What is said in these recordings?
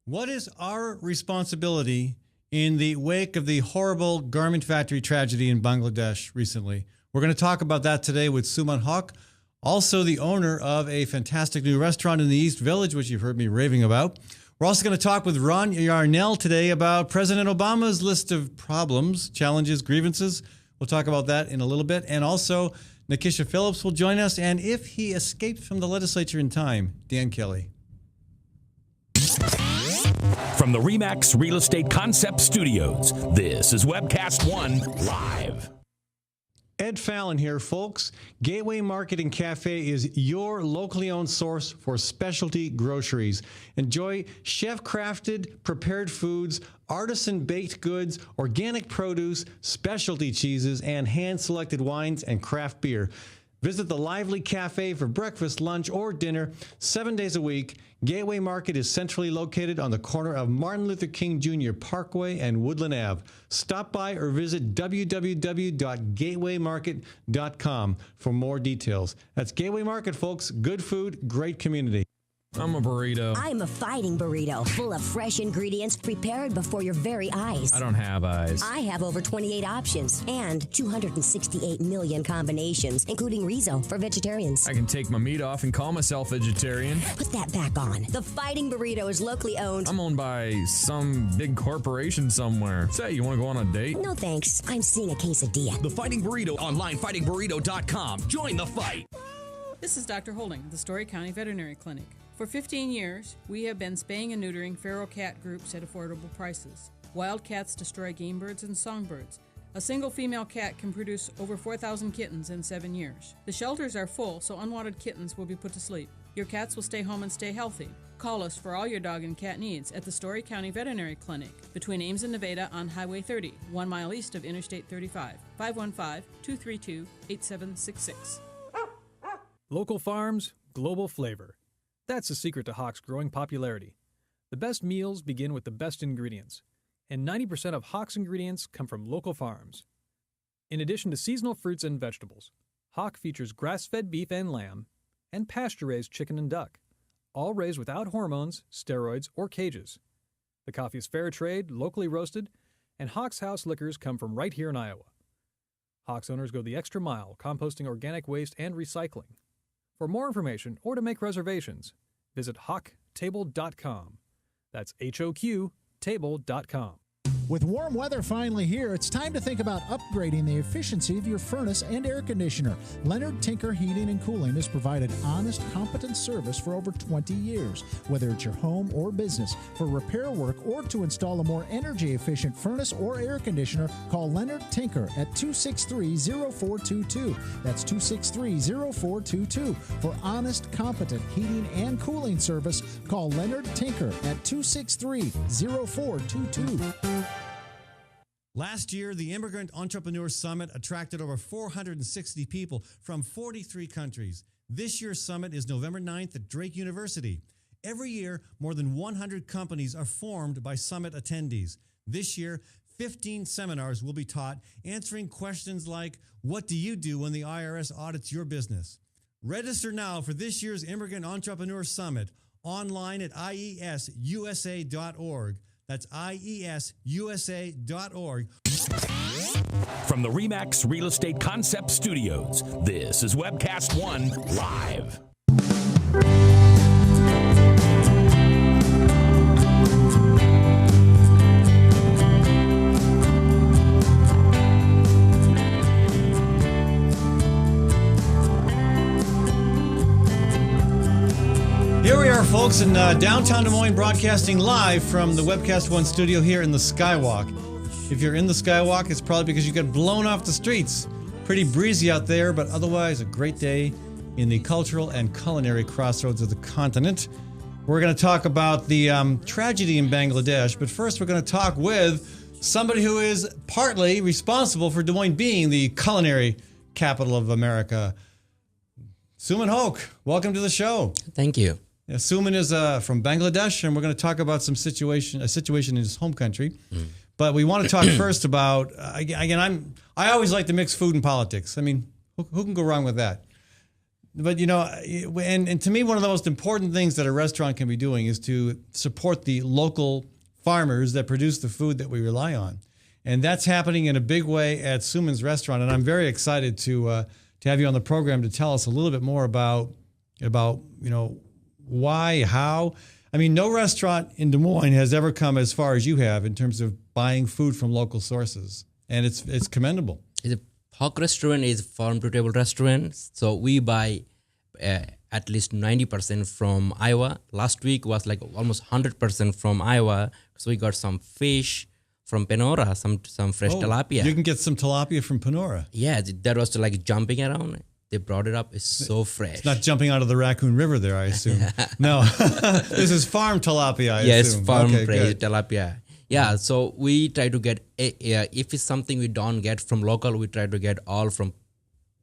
What is our responsibility in the wake of the horrible garment factory tragedy in Bangladesh recently? We're going to talk about that today with Suman Haq, also the owner of a fantastic new restaurant in the East Village, which you've heard me raving about. We're also going to talk with Ron Yarnell today about President Obama's list of problems, challenges, grievances. We'll talk about that in a little bit. And also, Nikisha Phillips will join us. And if he escaped from the legislature in time, Dan Kelly. From the RE/MAX Real Estate Concept Studios, this is Webcast One Live. Ed Fallon here, folks. Gateway Market and Cafe is your locally owned source for specialty groceries. Enjoy chef-crafted, prepared foods, artisan baked goods, organic produce, specialty cheeses, and hand-selected wines and craft beer. Visit the lively cafe for breakfast, lunch, or dinner 7 days a week. Gateway Market is centrally located on the corner of Martin Luther King Jr. Parkway and Woodland Ave. Stop by or visit www.gatewaymarket.com for more details. That's Gateway Market, folks. Good food, great community. I'm a burrito. I'm a fighting burrito, full of fresh ingredients prepared before your very eyes. I don't have eyes. I have over 28 options and 268 million combinations, including Rizo for vegetarians. I can take my meat off and call myself vegetarian. Put that back on. The Fighting Burrito is locally owned. I'm owned by some big corporation somewhere. Say, you want to go on a date? No thanks. I'm seeing a quesadilla. The Fighting Burrito online, fightingburrito.com. Join the fight. This is Dr. Holding, the Story County Veterinary Clinic. For 15 years, we have been spaying and neutering feral cat groups at affordable prices. Wild cats destroy game birds and songbirds. A single female cat can produce over 4,000 kittens in 7 years. The shelters are full, so unwanted kittens will be put to sleep. Your cats will stay home and stay healthy. Call us for all your dog and cat needs at the Story County Veterinary Clinic between Ames and Nevada on Highway 30, 1 mile east of Interstate 35, 515-232-8766. Local farms, global flavor. That's the secret to Haq's growing popularity. The best meals begin with the best ingredients, and 90% of Haq's ingredients come from local farms. In addition to seasonal fruits and vegetables, Haq features grass-fed beef and lamb, and pasture-raised chicken and duck, all raised without hormones, steroids, or cages. The coffee is fair trade, locally roasted, and Haq's House liquors come from right here in Iowa. Haq's owners go the extra mile, composting organic waste and recycling. For more information or to make reservations, visit hawktable.com. That's HOQ table.com. With warm weather finally here, it's time to think about upgrading the efficiency of your furnace and air conditioner. Leonard Tinker Heating and Cooling has provided honest, competent service for over 20 years. Whether it's your home or business, for repair work or to install a more energy-efficient furnace or air conditioner, call Leonard Tinker at 263-0422. That's 263-0422. For honest, competent heating and cooling service, call Leonard Tinker at 263-0422. Last year, the Immigrant Entrepreneur Summit attracted over 460 people from 43 countries. This year's summit is November 9th at Drake University. Every year, more than 100 companies are formed by summit attendees. This year, 15 seminars will be taught, answering questions like, what do you do when the IRS audits your business? Register now for this year's Immigrant Entrepreneur Summit online at iesusa.org. That's iesusa.org. From the RE/MAX Real Estate Concept Studios, this is Webcast One Live. Here we are, folks, in downtown Des Moines, broadcasting live from the Webcast One studio here in the Skywalk. If you're in the Skywalk, it's probably because you got blown off the streets. Pretty breezy out there, but otherwise a great day in the cultural and culinary crossroads of the continent. We're going to talk about the tragedy in Bangladesh, but first we're going to talk with somebody who is partly responsible for Des Moines being the culinary capital of America. Suman Haq, welcome to the show. Thank you. Yeah, Suman is from Bangladesh, and we're going to talk about a situation in his home country. But we want to talk first about again. I always like to mix food and politics. I mean, who can go wrong with that? But and to me, one of the most important things that a restaurant can be doing is to support the local farmers that produce the food that we rely on, and that's happening in a big way at Suman's restaurant. And I'm very excited to have you on the program to tell us a little bit more about why, how. I mean, no restaurant in Des Moines has ever come as far as you have in terms of buying food from local sources, and it's commendable. The Hawk restaurant is farm to table restaurant, so we buy at least 90% from Iowa. Last week was like almost 100% from Iowa, so we got some fish from Penora, some fresh tilapia. You can get some tilapia from Penora. Yeah, that was like jumping around. They brought it up. It's so fresh. It's not jumping out of the Raccoon River there, I assume. No, this is farm tilapia, I assume. Yes, farm Okay, fresh good. tilapia. Yeah, so we try to get, if it's something we don't get from local, we try to get all from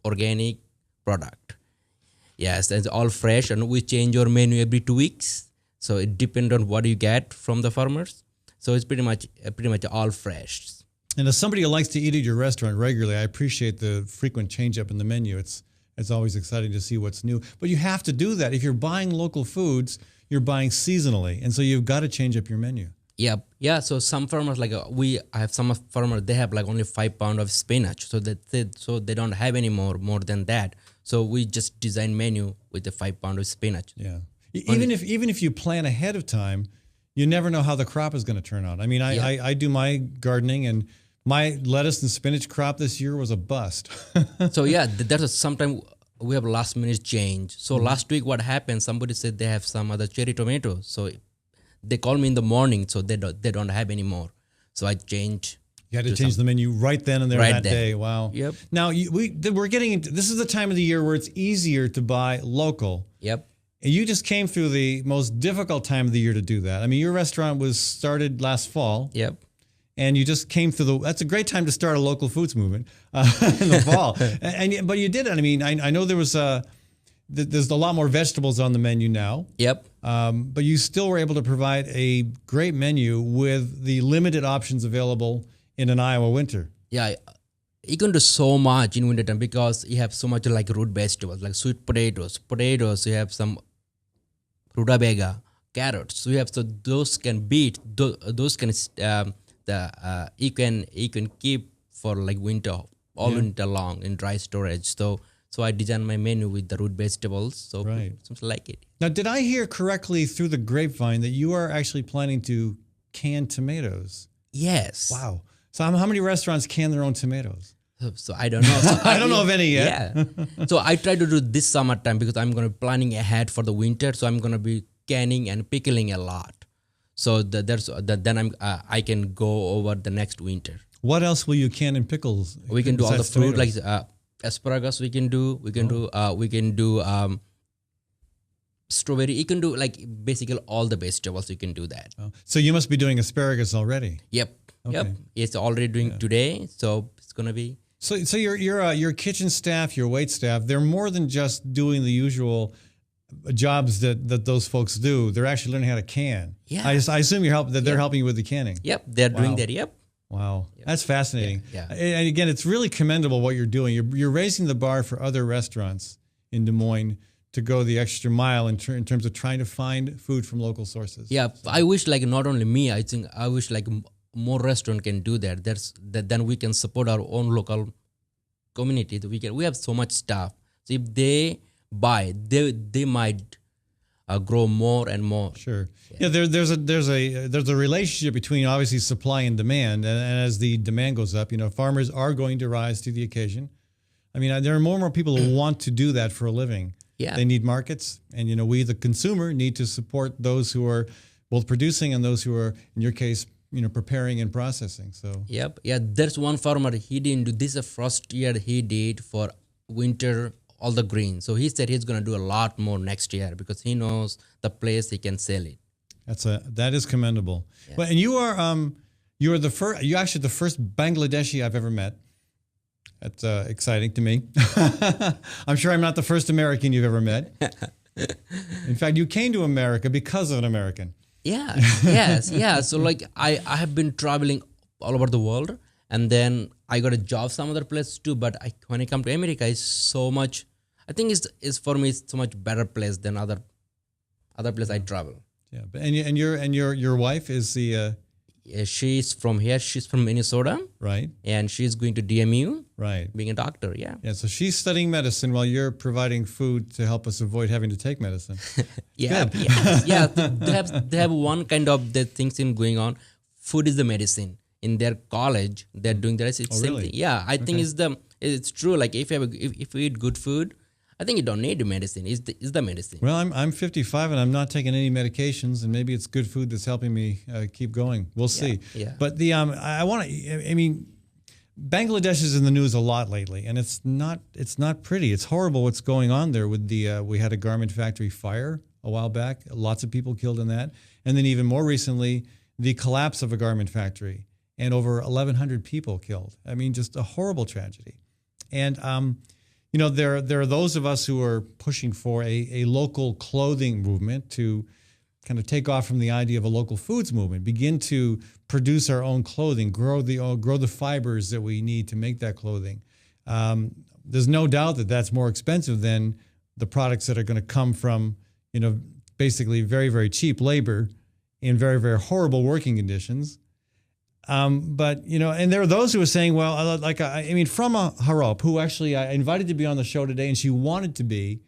organic product. Yes, it's all fresh, and we change our menu every 2 weeks. So it depends on what you get from the farmers. So it's pretty much all fresh. And as somebody who likes to eat at your restaurant regularly, I appreciate the frequent change up in the menu. It's always exciting to see what's new. But you have to do that. If you're buying local foods, you're buying seasonally. And so you've got to change up your menu. Yep. Yeah. So some farmers, like I have some farmers, they have like only 5 pounds of spinach. So they don't have any more than that. So we just design menu with the 5 pounds of spinach. Yeah. Even if you plan ahead of time, you never know how the crop is going to turn out. I mean, I do my gardening, and my lettuce and spinach crop this year was a bust. So yeah, sometimes we have last minute change. So last week what happened, somebody said they have some other cherry tomatoes. So they call me in the morning, so they don't have any more. So I changed. You had to change the menu right then and there Right that then. day. Wow. Yep. Now we're getting into, this is the time of the year where it's easier to buy local. Yep. And you just came through the most difficult time of the year to do that. I mean, your restaurant was started last fall. Yep. And you just came through that's a great time to start a local foods movement in the fall. But you did it. I mean, I know there's a lot more vegetables on the menu now. Yep. But you still were able to provide a great menu with the limited options available in an Iowa winter. Yeah. You can do so much in winter time because you have so much like root vegetables, like sweet potatoes. You have some rutabaga, carrots. So you have, so those can beat, those can you can keep for like winter, winter long in dry storage. So I designed my menu with the root vegetables. So Right. something like it. Now, did I hear correctly through the grapevine that you are actually planning to can tomatoes? Yes. Wow. So how many restaurants can their own tomatoes? So I don't know. So I don't know of any yet. Yeah. So I try to do this summertime because I'm going to planning ahead for the winter. So I'm going to be canning and pickling a lot. So then I can go over the next winter. What else will you can in pickles? We can do all the besides fruit tomatoes? like asparagus. We can do strawberry. You can do like basically all the vegetables. You can do that. Oh. So you must be doing asparagus already. Yep. Okay. Yep. It's already doing today. So it's gonna be. So your kitchen staff, your wait staff, they're more than just doing the usual jobs that those folks do. They're actually learning how to can. Yeah. I assume they're helping you with the canning. Yep. They're Wow. doing that. Yep. Wow, that's fascinating. Yeah. And again, it's really commendable what you're doing. You're raising the bar for other restaurants in Des Moines to go the extra mile in terms of trying to find food from local sources. Yeah. I wish like not only me. I wish like more restaurant can do that. Then we can support our own local community. We have so much stuff. So if they buy, they might grow more and more. Sure. Yeah. There's a relationship between obviously supply and demand, and as the demand goes up, farmers are going to rise to the occasion. I mean, there are more and more people who want to do that for a living. Yeah. They need markets, and we, the consumer, need to support those who are both producing and those who are, in your case, preparing and processing. So. Yep. Yeah. There's one farmer. He didn't do this. The first year he did for winter. All the greens. So he said he's going to do a lot more next year because he knows the place he can sell it. That is commendable. Yeah. Well, and you're actually the first Bangladeshi I've ever met. That's exciting to me. I'm sure I'm not the first American you've ever met. In fact, you came to America because of an American. Yeah. Yes. Yeah. So like I have been traveling all over the world, and then I got a job some other places too. But when I come to America, it's so much. I think it's for me, it's so much better place than other place I travel. Yeah, but and your wife is the Yeah, she's from here. She's from Minnesota, right, and she's going to DMU, right. being a doctor. Yeah. Yeah, so she's studying medicine while you're providing food to help us avoid having to take medicine. Yeah, Good. yeah. They have one kind of the things in going on. Food is the medicine. In their college, they're doing the rest. It's same really? thing. Yeah, I think it's true. Like if you eat good food, I think you don't need the medicine. It's the medicine. Well, I'm 55 and I'm not taking any medications, and maybe it's good food that's helping me keep going. We'll see. Yeah. But the I want to. I mean, Bangladesh is in the news a lot lately, and it's not pretty. It's horrible what's going on there. With the we had a garment factory fire a while back. Lots of people killed in that, and then even more recently, the collapse of a garment factory and over 1,100 people killed. I mean, just a horrible tragedy. And you know, there are those of us who are pushing for a local clothing movement to kind of take off from the idea of a local foods movement, begin to produce our own clothing, grow the fibers that we need to make that clothing. There's no doubt that that's more expensive than the products that are going to come from, you know, basically very, very cheap labor in very, very horrible working conditions. But, you know, and there are those who are saying, well, like, I mean, from a Harop, who actually I invited to be on the show today, and she wanted to be,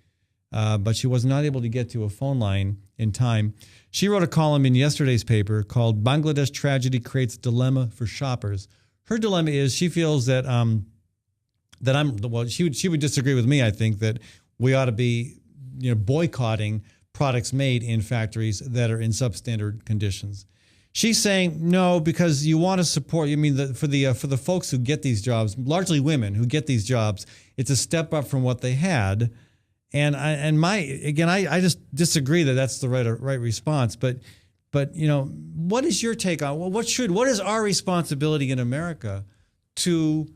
but she was not able to get to a phone line in time. She wrote a column in yesterday's paper called Bangladesh Tragedy Creates Dilemma for Shoppers. Her dilemma is she feels that, she would disagree with me, I think, that we ought to be, you know, boycotting products made in factories that are in substandard conditions. She's saying no, because you want to support. I mean, for the folks who get these jobs, largely women who get these jobs, it's a step up from what they had. And I just disagree that that's the right response. But you know, what is your take on what is our responsibility in America to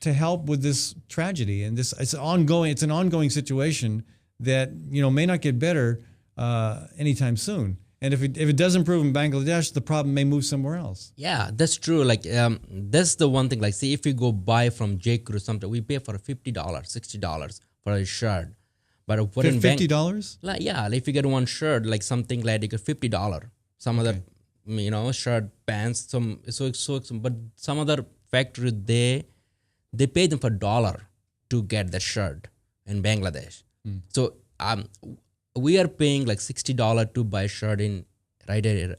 help with this tragedy and this? It's an ongoing situation that, you know, may not get better anytime soon. And if it does improve in Bangladesh, the problem may move somewhere else. Yeah, that's true. Like that's the one thing. Like, see, if we go buy from J. Crew something, we pay for $50, $60 for a shirt. But what in $50? Like, yeah, if you get one shirt, like something like you get $50. Some other, you know, shirt, pants, but some other factory they pay them for $1 to get the shirt in Bangladesh. So we are paying like $60 to buy a shirt in right here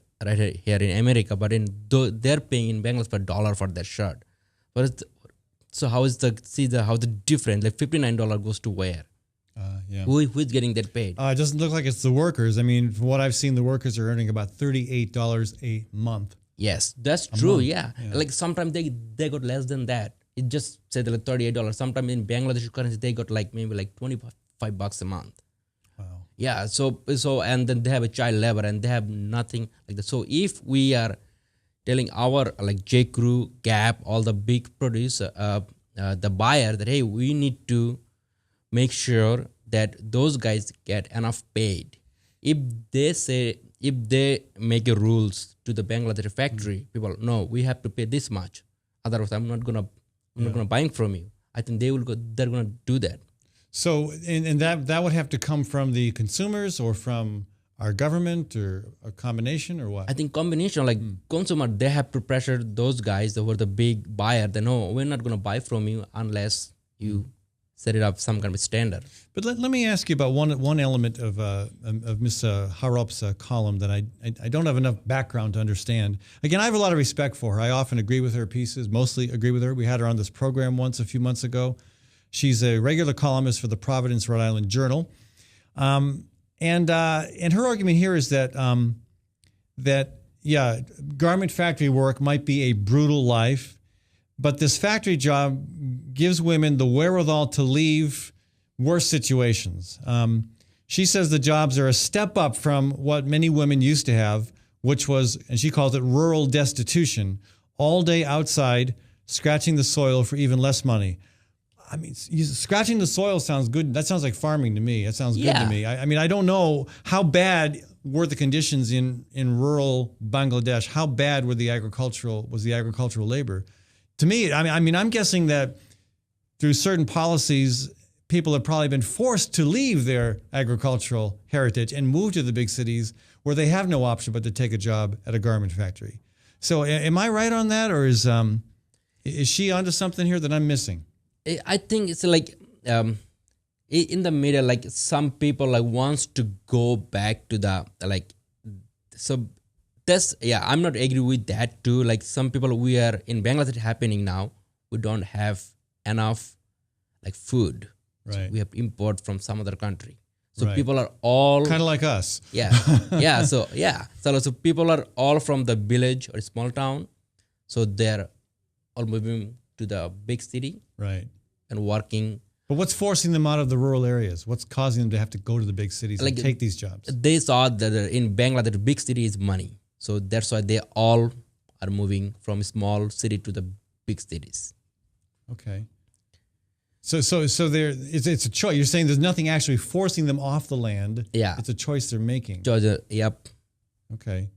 in America, but they're paying in Bangladesh for $1 for that shirt. But so how is the difference? Like $59 goes to where? Yeah. Who's getting that paid? It doesn't look like it's the workers. I mean, from what I've seen, the workers are earning about $38 a month. Yes, that's true. month. Yeah. Like sometimes they got less than that. It just said like $38. Sometimes in Bangladesh currency they got like maybe like $25 a month. Wow. Yeah. So and then they have a child labor and they have nothing like that. So if we are telling our like J. Crew, Gap, all the big producer, the buyer that hey, we need to make sure that those guys get enough paid. If they make a rules to the Bangladesh factory, people no, we have to pay this much. Otherwise, I'm not gonna buying from you. I think they're gonna do that. So and that would have to come from the consumers or from our government or a combination or what? I think combination, like consumer, they have to pressure those guys who are the big buyer. They know we're not gonna buy from you unless you set it up some kind of standard. But let me ask you about one element of Ms. Harop's column that I don't have enough background to understand. Again, I have a lot of respect for her. I often agree with her pieces, mostly agree with her. We had her on this program once a few months ago. She's a regular columnist for the Providence, Rhode Island Journal. And her argument here is that garment factory work might be a brutal life, but this factory job gives women the wherewithal to leave worse situations. She says the jobs are a step up from what many women used to have, which was, and she calls it rural destitution, all day outside, scratching the soil for even less money. I mean, scratching the soil sounds good. That sounds like farming to me. That sounds good to me. I mean, I don't know how bad were the conditions in rural Bangladesh. How bad was the agricultural labor? To me, I mean, I'm guessing that through certain policies, people have probably been forced to leave their agricultural heritage and move to the big cities where they have no option but to take a job at a garment factory. So am I right on that, or is she onto something here that I'm missing? I think it's like in the middle, like some people like wants to go back to the like, so that's, yeah, I'm not agree with that too. Like some people, we are in Bangladesh happening now, we don't have enough like food. Right. So we have to import from some other country. So Right. people are all Kind of like us. yeah, yeah. So people are all from the village or small town, so they're all moving to the big city Right. and working. But what's forcing them out of the rural areas? What's causing them to have to go to the big cities Like, and take these jobs? They saw that in Bangladesh, the big city is money, so that's why they all are moving from small city to the big cities. Okay. So there it's a choice. You're saying there's nothing actually forcing them off the land. Yeah. It's a choice they're making. Georgia, yep. Okay.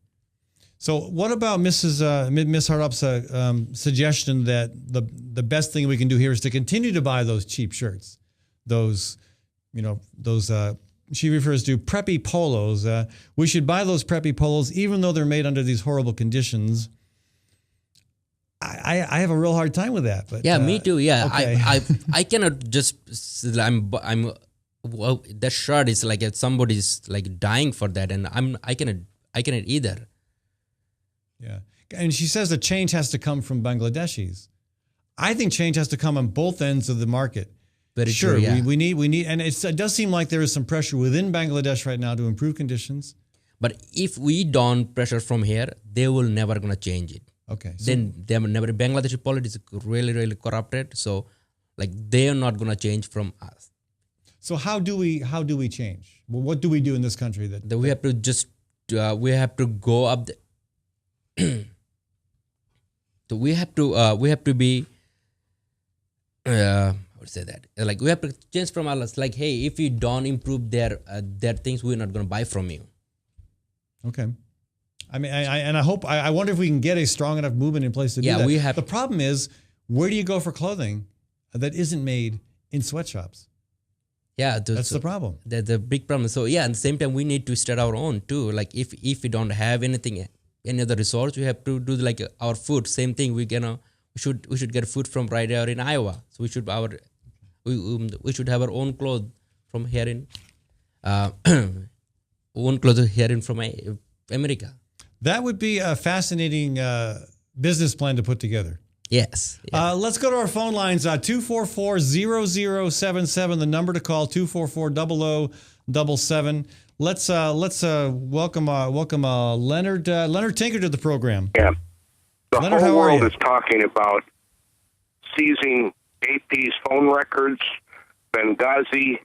So what about Miss Harup's suggestion that the best thing we can do here is to continue to buy those cheap shirts, those she refers to preppy polos. We should buy those preppy polos even though they're made under these horrible conditions. I have a real hard time with that. But Yeah, me too. Yeah, okay. I cannot just well, that shirt is like if somebody's like dying for that, and I cannot either. Yeah. And she says the change has to come from Bangladeshis. I think change has to come on both ends of the market. Very sure, true, yeah. we need, and it does seem like there is some pressure within Bangladesh right now to improve conditions. But if we don't pressure from here, they will never gonna change it. Okay. So, Then they will never. Bangladeshi politics is really, really corrupted. So, like they are not gonna change from us. so how do we change? Well, what do we do in this country that We have to just we have to go up. So we have to be. I would say that like we have to change from us. Like, hey, if you don't improve their things, we're not gonna buy from you. Okay. I mean, I wonder if we can get a strong enough movement in place to do Yeah, that. we have- The problem is, where do you go for clothing that isn't made in sweatshops? Yeah, That's the problem. That's the big problem. So yeah, at the same time, we need to start our own too. Like if we don't have anything, any other resource, we have to do like our food. Same thing. We should get food from right here in Iowa. So we should have our own clothes from here in own clothes here in from America. That would be a fascinating business plan to put together. Yes. Yeah. Let's go to our phone lines. 244-0077, the number to call, 244-0077. Let's welcome Leonard Tinker to the program. Yeah. The Leonard, whole how are world you? is talking about seizing AP's phone records, Benghazi,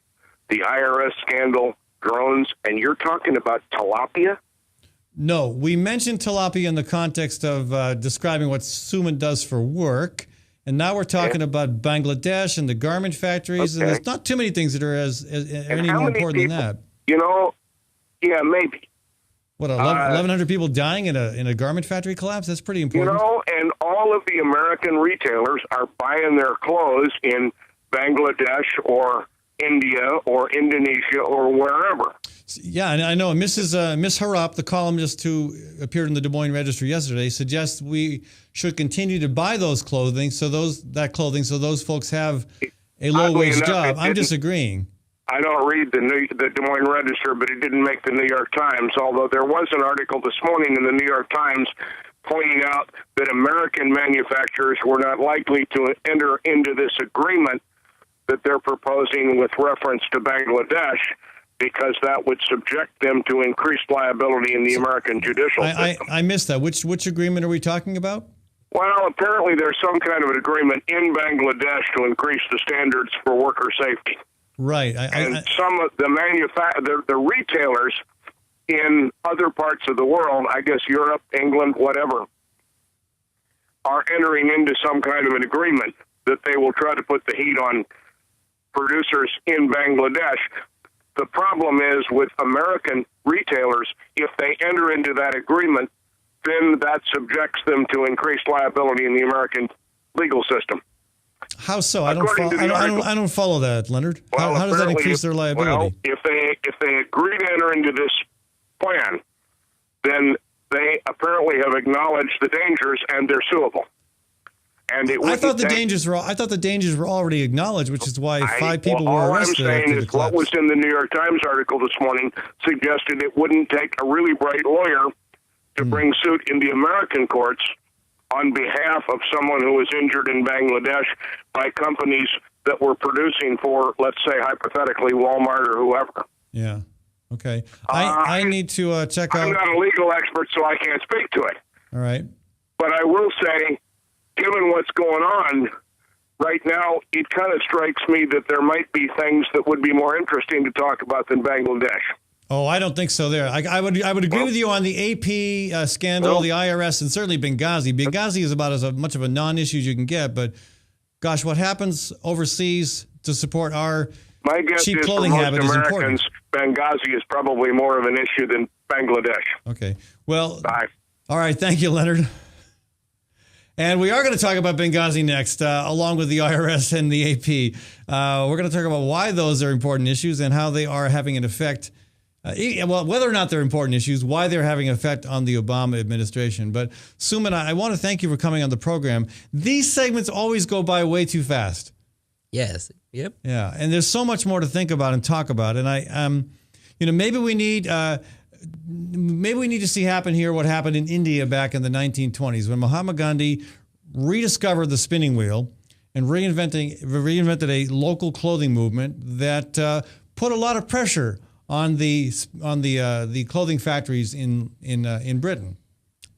the IRS scandal, drones, and you're talking about tilapia? No, we mentioned tilapia in the context of describing what Suman does for work. And now we're talking about Bangladesh and the garment factories. And Okay. there's not too many things that are any how more many important people- than that. You know, yeah, maybe. What, 1,100 people dying in a garment factory collapse? That's pretty You important. know, and all of the American retailers are buying their clothes in Bangladesh or India or Indonesia or wherever. Yeah, and I know Miss Harap, the columnist who appeared in the Des Moines Register yesterday, suggests we should continue to buy those clothing so those folks have a low Oddly wage enough, job. it I'm didn't- disagreeing. I don't read the Des Moines Register, but it didn't make the New York Times, although there was an article this morning in the New York Times pointing out that American manufacturers were not likely to enter into this agreement that they're proposing with reference to Bangladesh because that would subject them to increased liability in the American judicial system. I missed that. Which agreement are we talking about? Well, apparently there's some kind of an agreement in Bangladesh to increase the standards for worker safety. Right. And some of the the retailers in other parts of the world, I guess Europe, England, whatever, are entering into some kind of an agreement that they will try to put the heat on producers in Bangladesh. The problem is with American retailers, if they enter into that agreement, then that subjects them to increased liability in the American legal system. How so? I don't According to the article- I don't follow that, Leonard. Well, How does that apparently increase their liability? Well, if they agree to enter into this plan, then they apparently have acknowledged the dangers and they're suable. And I thought the dangers were already acknowledged, which is why 5 people were arrested. All I'm saying is what was in the New York Times article this morning suggested it wouldn't take a really bright lawyer to bring suit in the American courts on behalf of someone who was injured in Bangladesh by companies that were producing for, let's say, hypothetically, Walmart or whoever. Yeah. Okay. I need to check out. I'm not a legal expert, so I can't speak to it. All right. But I will say, given what's going on right now, it kind of strikes me that there might be things that would be more interesting to talk about than Bangladesh. Oh, I don't think so. There, I would agree with you on the AP scandal, the IRS, and certainly Benghazi. Benghazi is about as much of a non-issue as you can get. But, gosh, what happens overseas to support our cheap clothing habit is important. Benghazi is probably more of an issue than Bangladesh. Okay. Well, bye. All right. Thank you, Leonard. And we are going to talk about Benghazi next, along with the IRS and the AP. We're going to talk about why those are important issues and how they are having an effect. Whether or not they're important issues, why they're having an effect on the Obama administration. But Suman, I want to thank you for coming on the program. These segments always go by way too fast. Yes. Yep. Yeah, and there's so much more to think about and talk about. And maybe we need to see happen here what happened in India back in the 1920s when Mahatma Gandhi rediscovered the spinning wheel and reinvented a local clothing movement that put a lot of pressure on the clothing factories in Britain.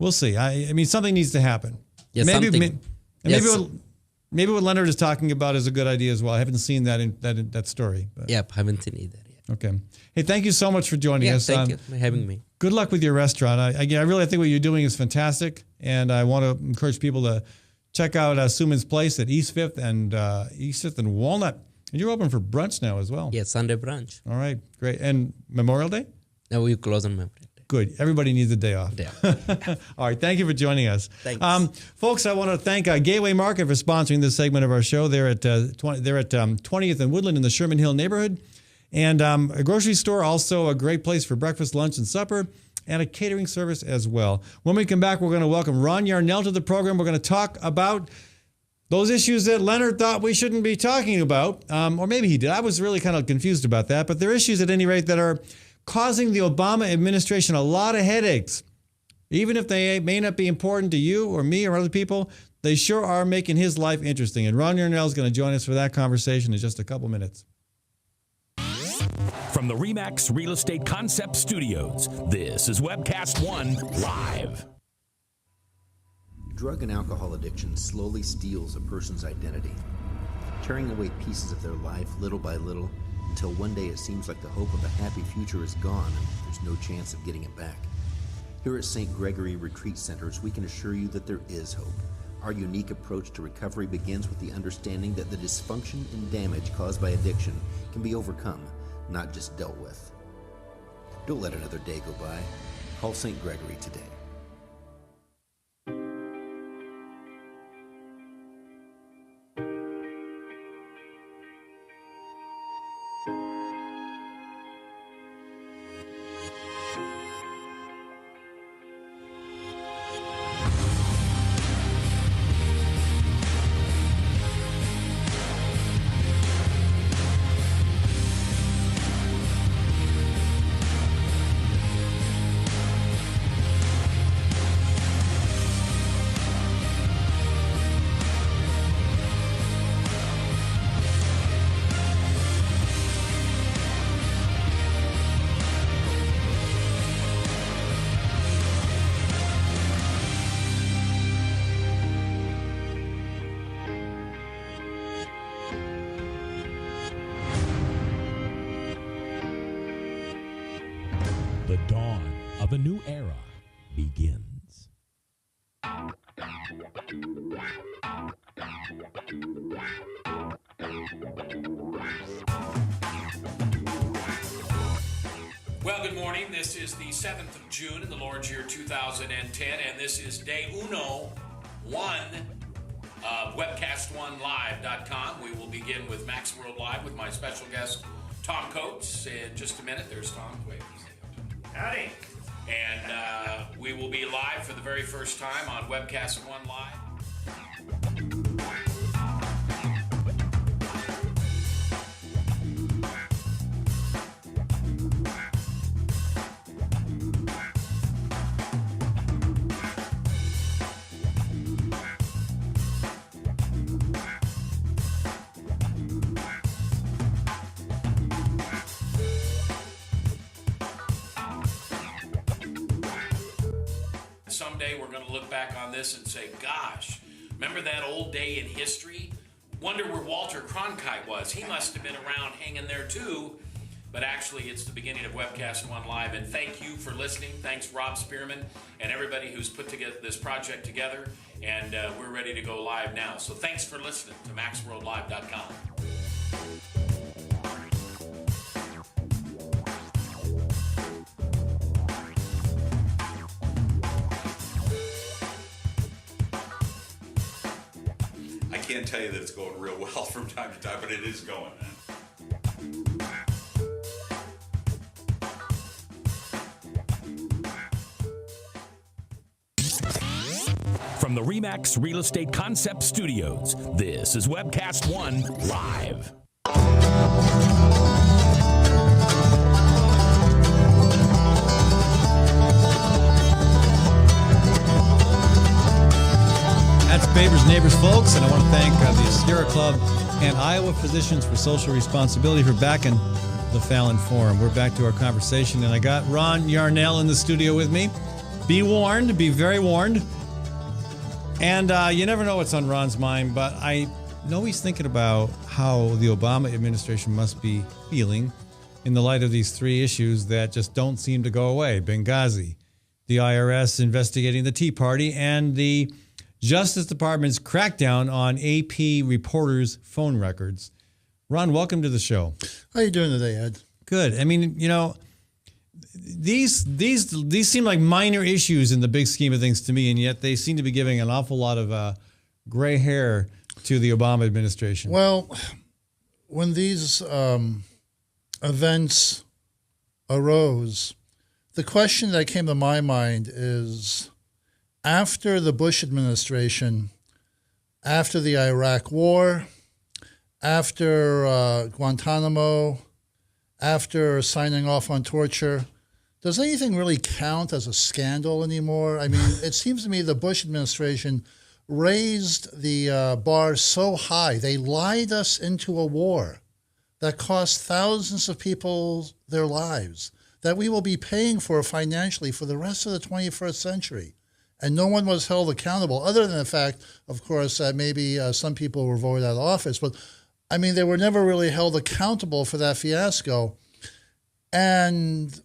We'll see. I mean, something needs to happen. Yes, Maybe what Leonard is talking about is a good idea as well. I haven't seen that story. But. Yep, haven't seen either yet. Okay. Hey, thank you so much for joining us. Thank you for having me. Good luck with your restaurant. I really think what you're doing is fantastic, and I want to encourage people to check out Suman's Place at East 5th and Walnut. And you're open for brunch now as well. Yeah, Sunday brunch. All right, great. And Memorial Day? No, we close on Memorial Day. Good. Everybody needs a day off. Yeah. All right. Thank you for joining us. Thanks. Folks, I want to thank Gateway Market for sponsoring this segment of our show. They're at 20th and Woodland in the Sherman Hill neighborhood. And a grocery store, also a great place for breakfast, lunch, and supper, and a catering service as well. When we come back, we're going to welcome Ron Yarnell to the program. We're going to talk about those issues that Leonard thought we shouldn't be talking about, or maybe he did. I was really kind of confused about that. But they're issues, at any rate, that are causing the Obama administration a lot of headaches. Even if they may not be important to you or me or other people, they sure are making his life interesting. And Ron Yarnell is going to join us for that conversation in just a couple minutes. From the RE/MAX Real Estate Concept Studios, this is Webcast One Live. Drug and alcohol addiction slowly steals a person's identity, tearing away pieces of their life little by little until one day it seems like the hope of a happy future is gone and there's no chance of getting it back. Here at St. Gregory Retreat Centers, we can assure you that there is hope. Our unique approach to recovery begins with the understanding that the dysfunction and damage caused by addiction can be overcome, not just dealt with. Don't let another day go by. Call St. Gregory today. The dawn of a new era begins. Well, good morning. This is the 7th of June in the Lord's year 2010, and this is day 1 webcast1live.com. We will begin with Max World Live with my special guest, Tom Coates. In just a minute, there's Tom. Wait. Howdy. And we will be live for the very first time on Webcast One Live. Someday we're going to look back on this and say, gosh, remember that old day in history? Wonder where Walter Cronkite was. He must have been around hanging there too. But actually, it's the beginning of Webcast One Live. And thank you for listening. Thanks, Rob Spearman, and everybody who's put together this project together. And we're ready to go live now. So thanks for listening to MaxWorldLive.com. I can't tell you that it's going real well from time to time, but it is going, man. From the RE/MAX Real Estate Concept Studios, this is Webcast One Live. That's Babers Neighbors, folks, and I want to thank the Sierra Club and Iowa Physicians for Social Responsibility for backing the Fallon Forum. We're back to our conversation, and I got Ron Yarnell in the studio with me. Be warned, be very warned. And you never know what's on Ron's mind, but I know he's thinking about how the Obama administration must be feeling in the light of these three issues that just don't seem to go away. Benghazi, the IRS investigating the Tea Party, and the Justice Department's crackdown on AP reporters' phone records. Ron, welcome to the show. How you doing today, Ed? Good. I mean, you know, these seem like minor issues in the big scheme of things to me, and yet they seem to be giving an awful lot of gray hair to the Obama administration. Well, when these events arose, the question that came to my mind is, after the Bush administration, after the Iraq War, after Guantanamo, after signing off on torture, does anything really count as a scandal anymore? I mean, it seems to me the Bush administration raised the bar so high. They lied us into a war that cost thousands of people their lives, that we will be paying for financially for the rest of the 21st century. And no one was held accountable, other than the fact, of course, that maybe some people were voted out of office. But, I mean, they were never really held accountable for that fiasco. And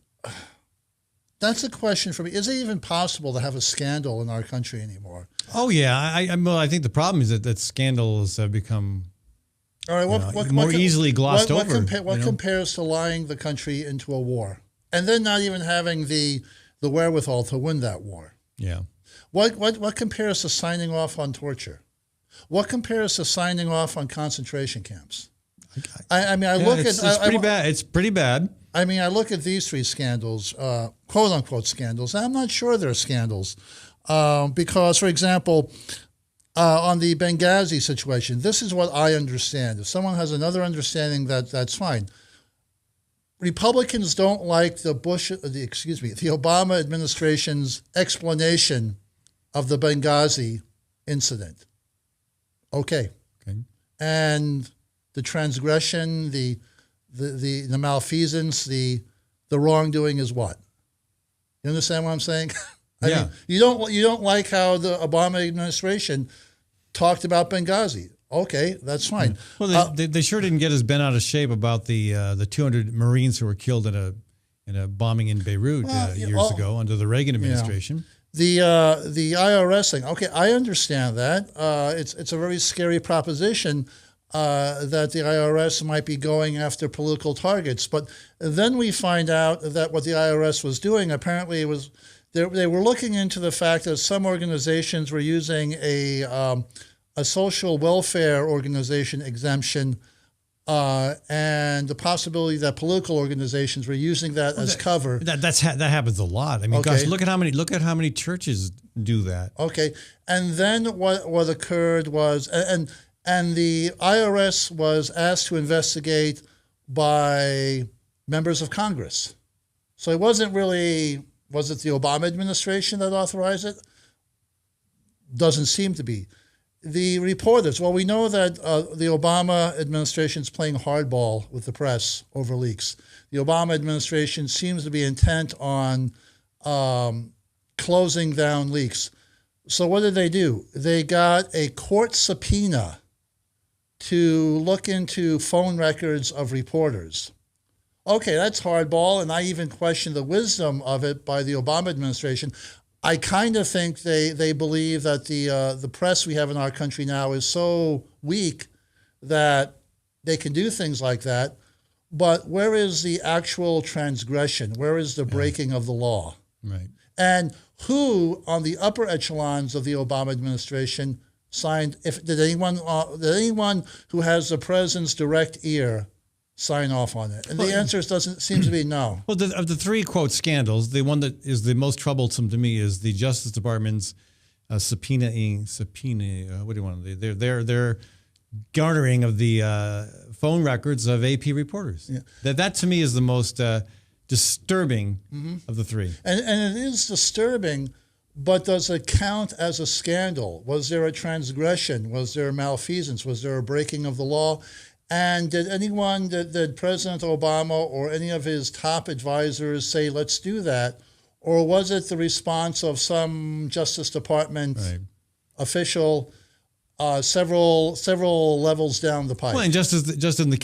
that's a question for me. Is it even possible to have a scandal in our country anymore? Oh, yeah. I think the problem is that scandals have become all right, what more easily glossed over. What compares to lying the country into a war and then not even having the wherewithal to win that war? Yeah. What compares to signing off on torture? What compares to signing off on concentration camps? I mean, it's pretty bad. It's pretty bad. I mean, I look at these three scandals, quote unquote scandals, and I'm not sure they're scandals because, for example, on the Benghazi situation, this is what I understand. If someone has another understanding, that's fine. Republicans don't like the Obama administration's explanation of the Benghazi incident. Okay. And the transgression, the malfeasance, the wrongdoing is what? You understand what I'm saying? I mean, you don't like how the Obama administration talked about Benghazi. Okay, that's fine. Well, they sure didn't get us bent out of shape about the 200 Marines who were killed in a bombing in Beirut years ago under the Reagan administration. The IRS thing. Okay, I understand that. It's a very scary proposition that the IRS might be going after political targets. But then we find out that what the IRS was doing, apparently, was they were looking into the fact that some organizations were using a a social welfare organization exemption, and the possibility that political organizations were using that as cover. That happens a lot. I mean, Okay. gosh, look at how many churches do that. Okay, and then what occurred was, and the IRS was asked to investigate by members of Congress. So it wasn't really, was it the Obama administration that authorized it? Doesn't seem to be. The reporters, well, we know that the Obama administration is playing hardball with the press over leaks. The Obama administration seems to be intent on closing down leaks. So what did they do? They got a court subpoena to look into phone records of reporters. Okay, that's hardball, and I even question the wisdom of it by the Obama administration. I kind of think they believe that the press we have in our country now is so weak that they can do things like that. But where is the actual transgression? Where is the breaking of the law? Right. And who on the upper echelons of the Obama administration signed? Did anyone who has the president's direct ear sign off on it? And the answer doesn't seem to be no. Well, of the three quote scandals, the one that is the most troublesome to me is the Justice Department's subpoena. What do you want? Their garnering of the phone records of AP reporters. Yeah. That to me is the most disturbing of the three. And it is disturbing, but does it count as a scandal? Was there a transgression? Was there malfeasance? Was there a breaking of the law? And did President Obama or any of his top advisors say, let's do that? Or was it the response of some Justice Department official several levels down the pipe? Well, and just in the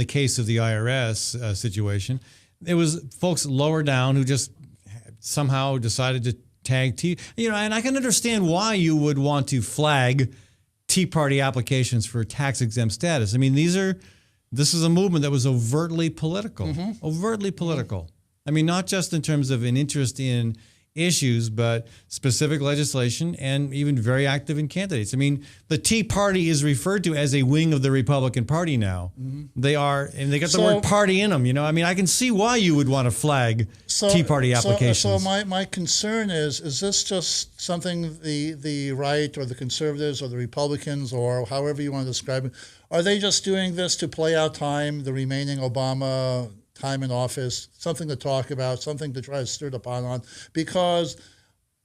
case of the IRS situation, it was folks lower down who just somehow decided to tag Tea. And I can understand why you would want to flag Tea Party applications for tax-exempt status. I mean, this is a movement that was overtly political. Overtly political. I mean, not just in terms of an interest in issues, but specific legislation and even very active in candidates. I mean, the Tea Party is referred to as a wing of the Republican Party now. They are, and they got the word party in them. I mean, I can see why you would want to flag Tea Party applications. So my concern is this just something the right or the conservatives or the Republicans or however you want to describe it, are they just doing this to play out time, the remaining Obama time in office, something to talk about, something to try to stir the pot on? Because,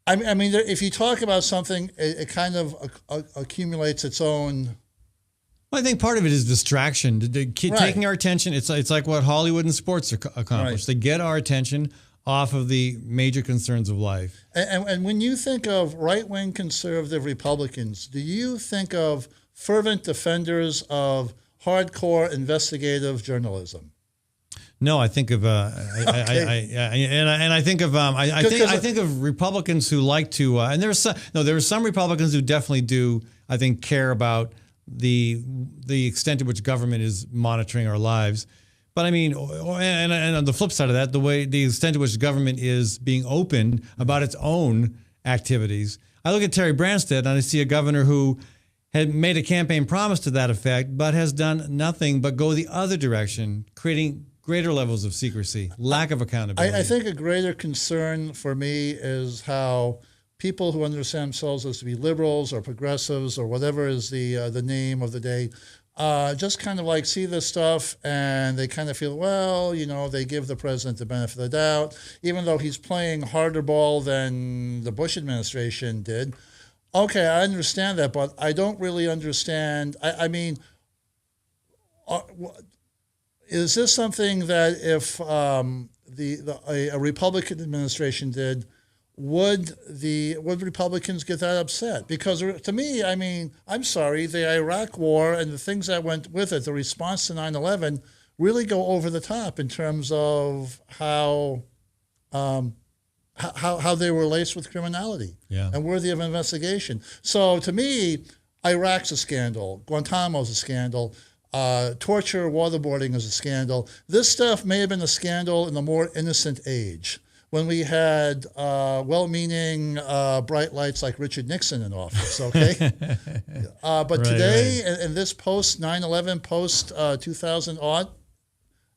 I mean, if you talk about something, it kind of accumulates its own. Well, I think part of it is distraction, taking our attention. It's like what Hollywood and sports accomplish. They get our attention off of the major concerns of life. And when you think of right-wing conservative Republicans, do you think of fervent defenders of hardcore investigative journalism? No, I think of I think of Republicans who like to, and there are some Republicans who definitely do, I think, care about the extent to which government is monitoring our lives. But I mean, and on the flip side of that, the extent to which government is being open about its own activities. I look at Terry Branstad and I see a governor who had made a campaign promise to that effect, but has done nothing but go the other direction, creating greater levels of secrecy, lack of accountability. I think a greater concern for me is how people who understand themselves as to be liberals or progressives or whatever is the name of the day, just kind of like see this stuff and they kind of feel, well, they give the president the benefit of the doubt, even though he's playing harder ball than the Bush administration did. Okay, I understand that, but I don't really understand. I mean, is this something that if a Republican administration did, would Republicans get that upset? Because to me, I mean, I'm sorry, the Iraq War and the things that went with it, the response to 9/11, really go over the top in terms of how they were laced with criminality and worthy of investigation. So to me, Iraq's a scandal. Guantanamo's a scandal. Torture, waterboarding is a scandal. This stuff may have been a scandal in a more innocent age. when we had well-meaning bright lights like Richard Nixon in office, okay? But today, in this post 9/11, post 2000 odd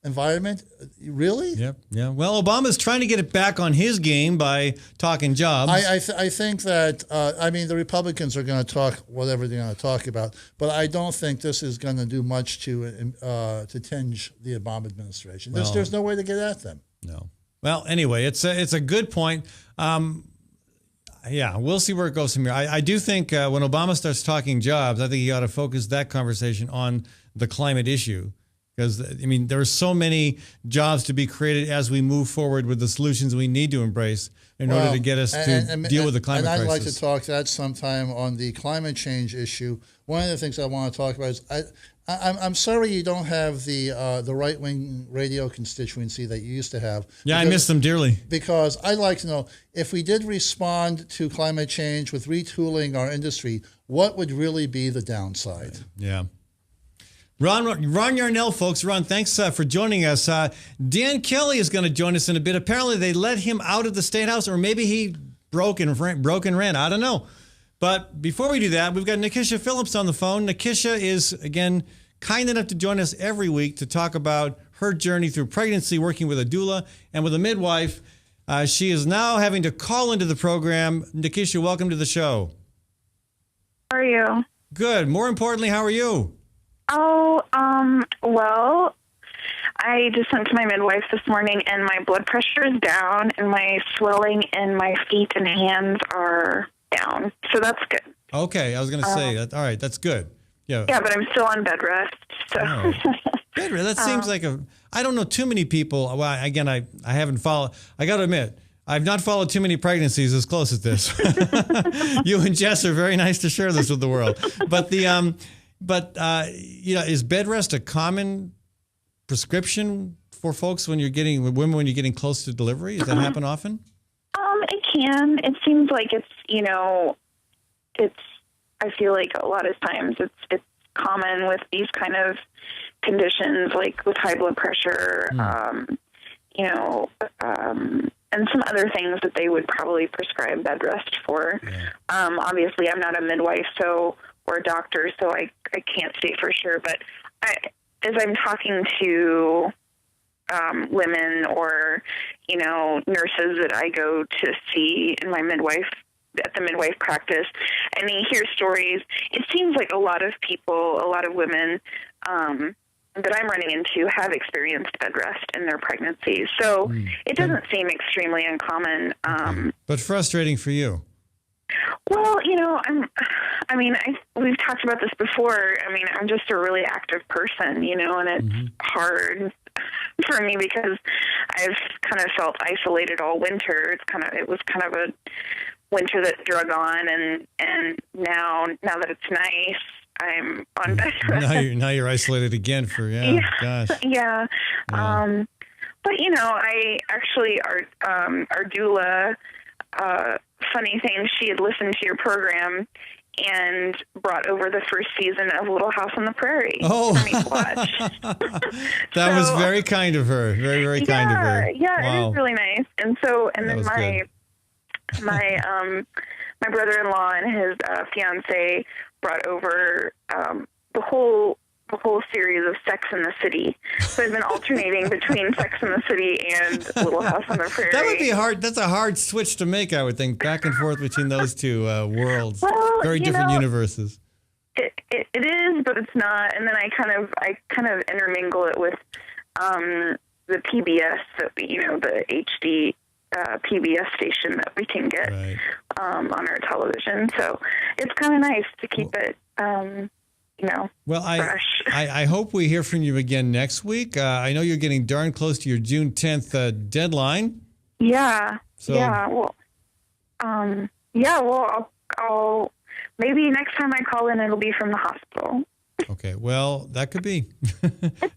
environment, really? Yep. Yeah. Well, Obama's trying to get it back on his game by talking jobs. I think that the Republicans are going to talk whatever they're going to talk about, but I don't think this is going to do much to tinge the Obama administration. There's no way to get at them. No. Well, anyway, it's a good point. Yeah, we'll see where it goes from here. I do think when Obama starts talking jobs, I think he ought to focus that conversation on the climate issue. Because, there are so many jobs to be created as we move forward with the solutions we need to embrace in order to get us to deal with the climate crisis. And I'd like to talk that sometime on the climate change issue. One of the things I want to talk about is I'm sorry you don't have the right-wing radio constituency that you used to have. Yeah, I miss them dearly. Because I'd like to know, if we did respond to climate change with retooling our industry, what would really be the downside? Yeah. Ron Yarnell, folks. Ron, thanks for joining us. Dan Kelly is going to join us in a bit. Apparently, they let him out of the State House, or maybe he broke and ran. I don't know. But before we do that, we've got Nikisha Phillips on the phone. Nikisha is, again, kind enough to join us every week to talk about her journey through pregnancy, working with a doula and with a midwife. She is now having to call into the program. Nikisha, welcome to the show. How are you? Good. More importantly, how are you? Well, I just went to my midwife this morning, and my blood pressure is down, and my swelling in my feet and hands are down. So that's good. Okay, I was going to say that. All right, that's good. Yeah. Yeah, but I'm still on bed rest. So. Oh. Bed rest. That seems like I don't know too many people. Well, again, I haven't followed. I got to admit, I've not followed too many pregnancies as close as this. You and Jess are very nice to share this with the world. But is bed rest a common prescription for folks when you're getting close to delivery? Does that happen often? It can. It seems like I feel like a lot of times it's common with these kind of conditions, like with high blood pressure, and some other things that they would probably prescribe bed rest for. Yeah. Obviously, I'm not a midwife, or a doctor, so I can't say for sure. But as I'm talking to women or nurses that I go to see in my at the midwife practice, and you hear stories, it seems like a lot of women that I'm running into have experienced bed rest in their pregnancies. So it doesn't seem extremely uncommon. But frustrating for you. Well, we've talked about this before. I'm just a really active person, and it's hard for me because I've kind of felt isolated all winter. It was kind of a winter that drug on, and now that it's nice, I'm on bed rest. Now you're isolated again for gosh. Yeah. But I actually our doula. Funny thing, she had listened to your program and brought over the first season of Little House on the Prairie for me to watch. That was very kind of her. Very, very kind of her. Yeah, wow. It is really nice. And then my brother-in-law and his fiance brought over the whole series of Sex in the City. So I've been alternating between Sex in the City and Little House on the Prairie. That would be hard. That's a hard switch to make, I would think, back and forth between those two worlds. Well, very different universes. It is, but it's not. And then I kind of intermingle it with the PBS, the HD PBS station that we can get on our television. So it's kind of nice to keep it. Well, I hope we hear from you again next week. I know you're getting darn close to your June 10th deadline. Yeah. So, yeah. Well, I'll maybe next time I call in, it'll be from the hospital. Okay. Well, that could be.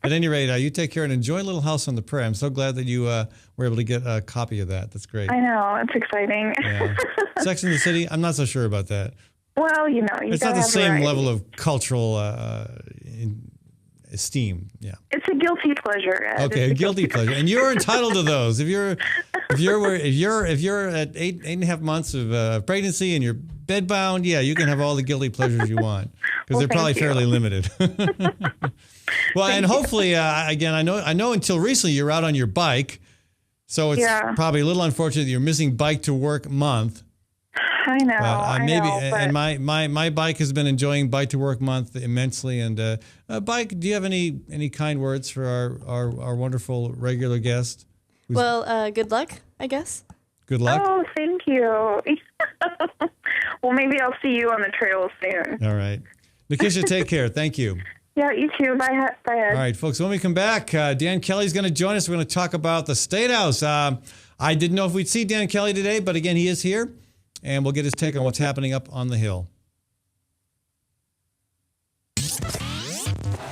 At any rate, you take care and enjoy Little House on the Prairie. I'm so glad that you were able to get a copy of that. That's great. I know. It's exciting. Yeah. Sex in the City, I'm not so sure about that. Well, it's not the same level of cultural esteem. Yeah. It's a guilty pleasure, Ed. Okay, a guilty pleasure. And you're entitled to those. If you're if you're at eight and a half months of pregnancy and you're bedbound, yeah, you can have all the guilty pleasures you want because they're probably fairly limited. Well, and hopefully, again, I know until recently you were out on your bike, so it's probably a little unfortunate that you're missing Bike to Work month. I know. And my bike has been enjoying Bike to Work month immensely. And Bike, do you have any kind words for our wonderful regular guest? Well, good luck, I guess. Good luck. Oh, thank you. Well, maybe I'll see you on the trail soon. All right. Nikisha, take care. Thank you. Yeah, you too. Bye, Ed. All right, folks, when we come back, Dan Kelly's going to join us. We're going to talk about the State House. I didn't know if we'd see Dan Kelly today, but again, he is here, and we'll get his take on what's happening up on the Hill.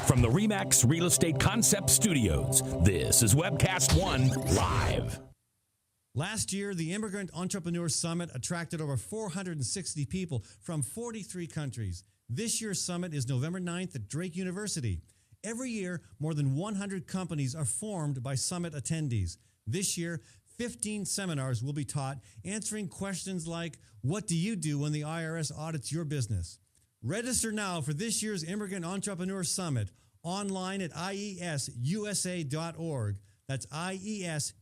From the RE/MAX Real Estate Concept Studios, this is Webcast One Live. Last year, the Immigrant Entrepreneur Summit attracted over 460 people from 43 countries. This year's summit is November 9th at Drake University. Every year, more than 100 companies are formed by summit attendees. This year, 15 seminars will be taught answering questions like, what do you do when the IRS audits your business? Register now for this year's Immigrant Entrepreneur Summit online at iesusa.org. That's iesusa.org.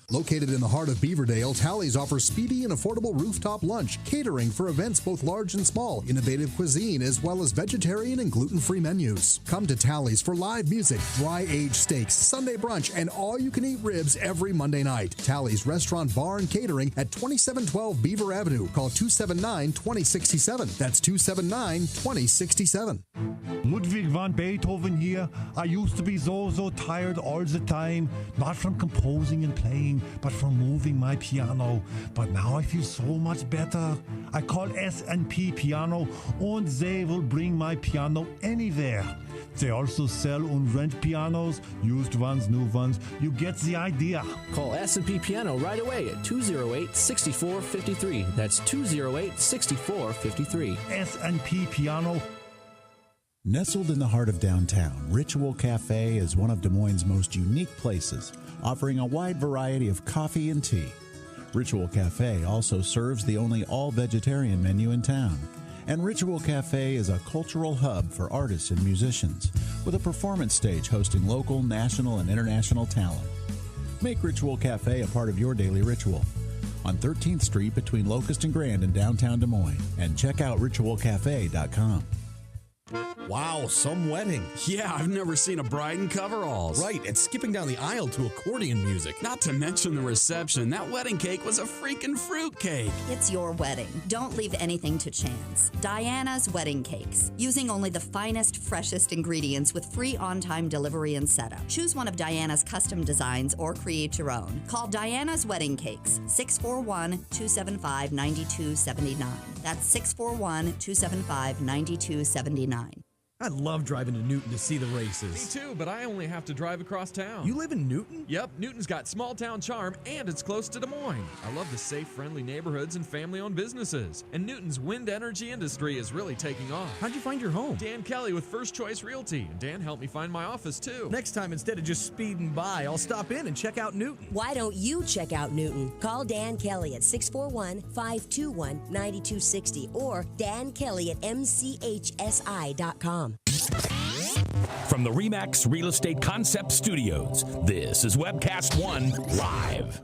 Located in the heart of Beaverdale, Tally's offers speedy and affordable rooftop lunch, catering for events both large and small, innovative cuisine, as well as vegetarian and gluten-free menus. Come to Tally's for live music, dry-aged steaks, Sunday brunch, and all-you-can-eat ribs every Monday night. Tally's Restaurant, Bar, and Catering at 2712 Beaver Avenue. Call 279-2067. That's 279-2067. Ludwig van Beethoven here. I used to be so tired all the time, not from composing and playing, but from moving my piano. But now I feel so much better. I call S&P Piano, and they will bring my piano anywhere. They also sell and rent pianos, used ones, new ones. You get the idea. Call S&P Piano right away at 208-6453. That's 208-6453. S&P Piano. Nestled in the heart of downtown, Ritual Cafe is one of Des Moines' most unique places, offering a wide variety of coffee and tea. Ritual Cafe also serves the only all-vegetarian menu in town. And Ritual Cafe is a cultural hub for artists and musicians, with a performance stage hosting local, national, and international talent. Make Ritual Cafe a part of your daily ritual. On 13th Street between Locust and Grand in downtown Des Moines. And check out ritualcafe.com. Wow, some wedding. Yeah, I've never seen a bride in coveralls. Right, and skipping down the aisle to accordion music. Not to mention the reception. That wedding cake was a freaking fruit cake. It's your wedding. Don't leave anything to chance. Diana's Wedding Cakes. Using only the finest, freshest ingredients with free on-time delivery and setup. Choose one of Diana's custom designs or create your own. Call Diana's Wedding Cakes, 641-275-9279. That's 641-275-9279. I love driving to Newton to see the races. Me too, but I only have to drive across town. You live in Newton? Yep, Newton's got small town charm and it's close to Des Moines. I love the safe, friendly neighborhoods and family-owned businesses. And Newton's wind energy industry is really taking off. How'd you find your home? Dan Kelly with First Choice Realty. And Dan helped me find my office too. Next time, instead of just speeding by, I'll stop in and check out Newton. Why don't you check out Newton? Call Dan Kelly at 641-521-9260 or Dan Kelly at mchsi.com. From the RE/MAX Real Estate Concept Studios, this is Webcast One Live.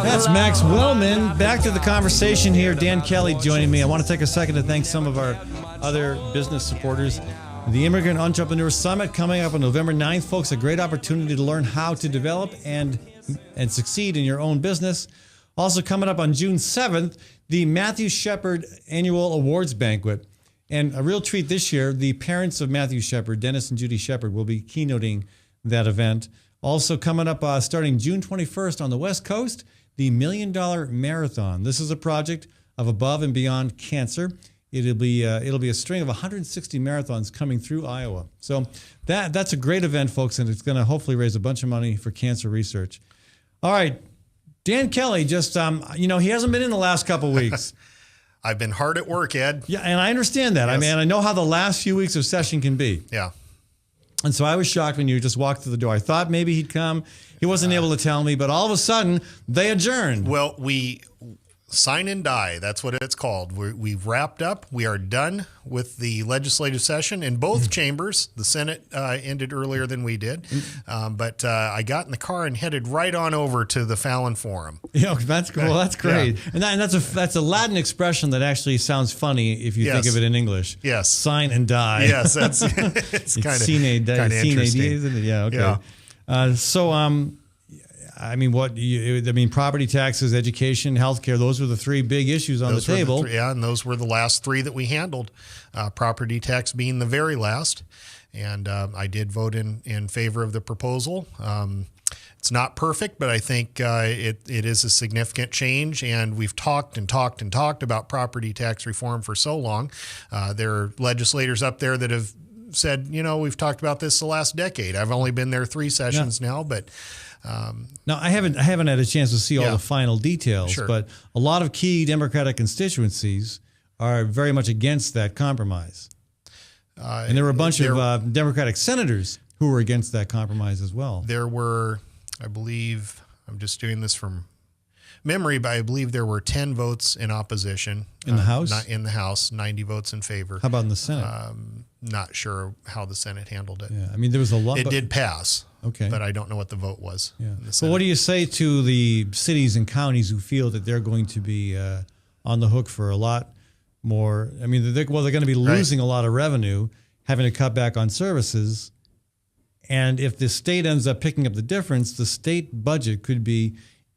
That's Max Wellman. Back to the conversation here. Dan Kelly joining me. I want to take a second to thank some of our other business supporters. The Immigrant Entrepreneur Summit coming up on November 9th. Folks, a great opportunity to learn how to develop and succeed in your own business. Also coming up on June 7th, the Matthew Shepard Annual Awards Banquet. And a real treat this year, the parents of Matthew Shepard, Dennis and Judy Shepard, will be keynoting that event. Also coming up starting June 21st on the West Coast, the $1 Million Marathon. This is a project of Above and Beyond Cancer. it'll be a string of 160 marathons coming through Iowa. So that's a great event, folks, and it's going to hopefully raise a bunch of money for cancer research. All right, Dan Kelly, just he hasn't been in the last couple weeks. I've been hard at work, Ed. Yeah, and I understand that. Yes. I know how the last few weeks of session can be. Yeah. And so I was shocked when you just walked through the door. I thought maybe he'd come. He wasn't able to tell me, but all of a sudden they adjourned. Well, we sign and die. That's what it's called. We've wrapped up. We are done with the legislative session in both chambers. The Senate ended earlier than we did. But I got in the car and headed right on over to the Fallon Forum. Yeah, that's cool. That's great. Yeah. And that's a Latin expression that actually sounds funny if you think of it in English. Yes. Sign and die. Yes, that's it's kind of interesting. Isn't it? Yeah, okay. Yeah. Property taxes, education, healthcare, those were the three big issues on the table. And those were the last three that we handled, property tax being the very last. And I did vote in favor of the proposal. It's not perfect, but I think it is a significant change. And we've talked about property tax reform for so long. There are legislators up there that have said, we've talked about this the last decade. I've only been there 3 sessions now, but... Now, I haven't had a chance to see all the final details, but a lot of key Democratic constituencies are very much against that compromise. And there were a bunch of Democratic senators who were against that compromise as well. There were, I believe, I'm just doing this from memory, but I believe there were 10 votes in opposition. In the House? Not in the House, 90 votes in favor. How about in the Senate? Not sure how the Senate handled it. Yeah, there was a lot. It did pass. Okay. But I don't know what the vote was. Yeah. Well, what do you say to the cities and counties who feel that they're going to be on the hook for a lot more? They're going to be losing a lot of revenue, having to cut back on services. And if the state ends up picking up the difference, the state budget could be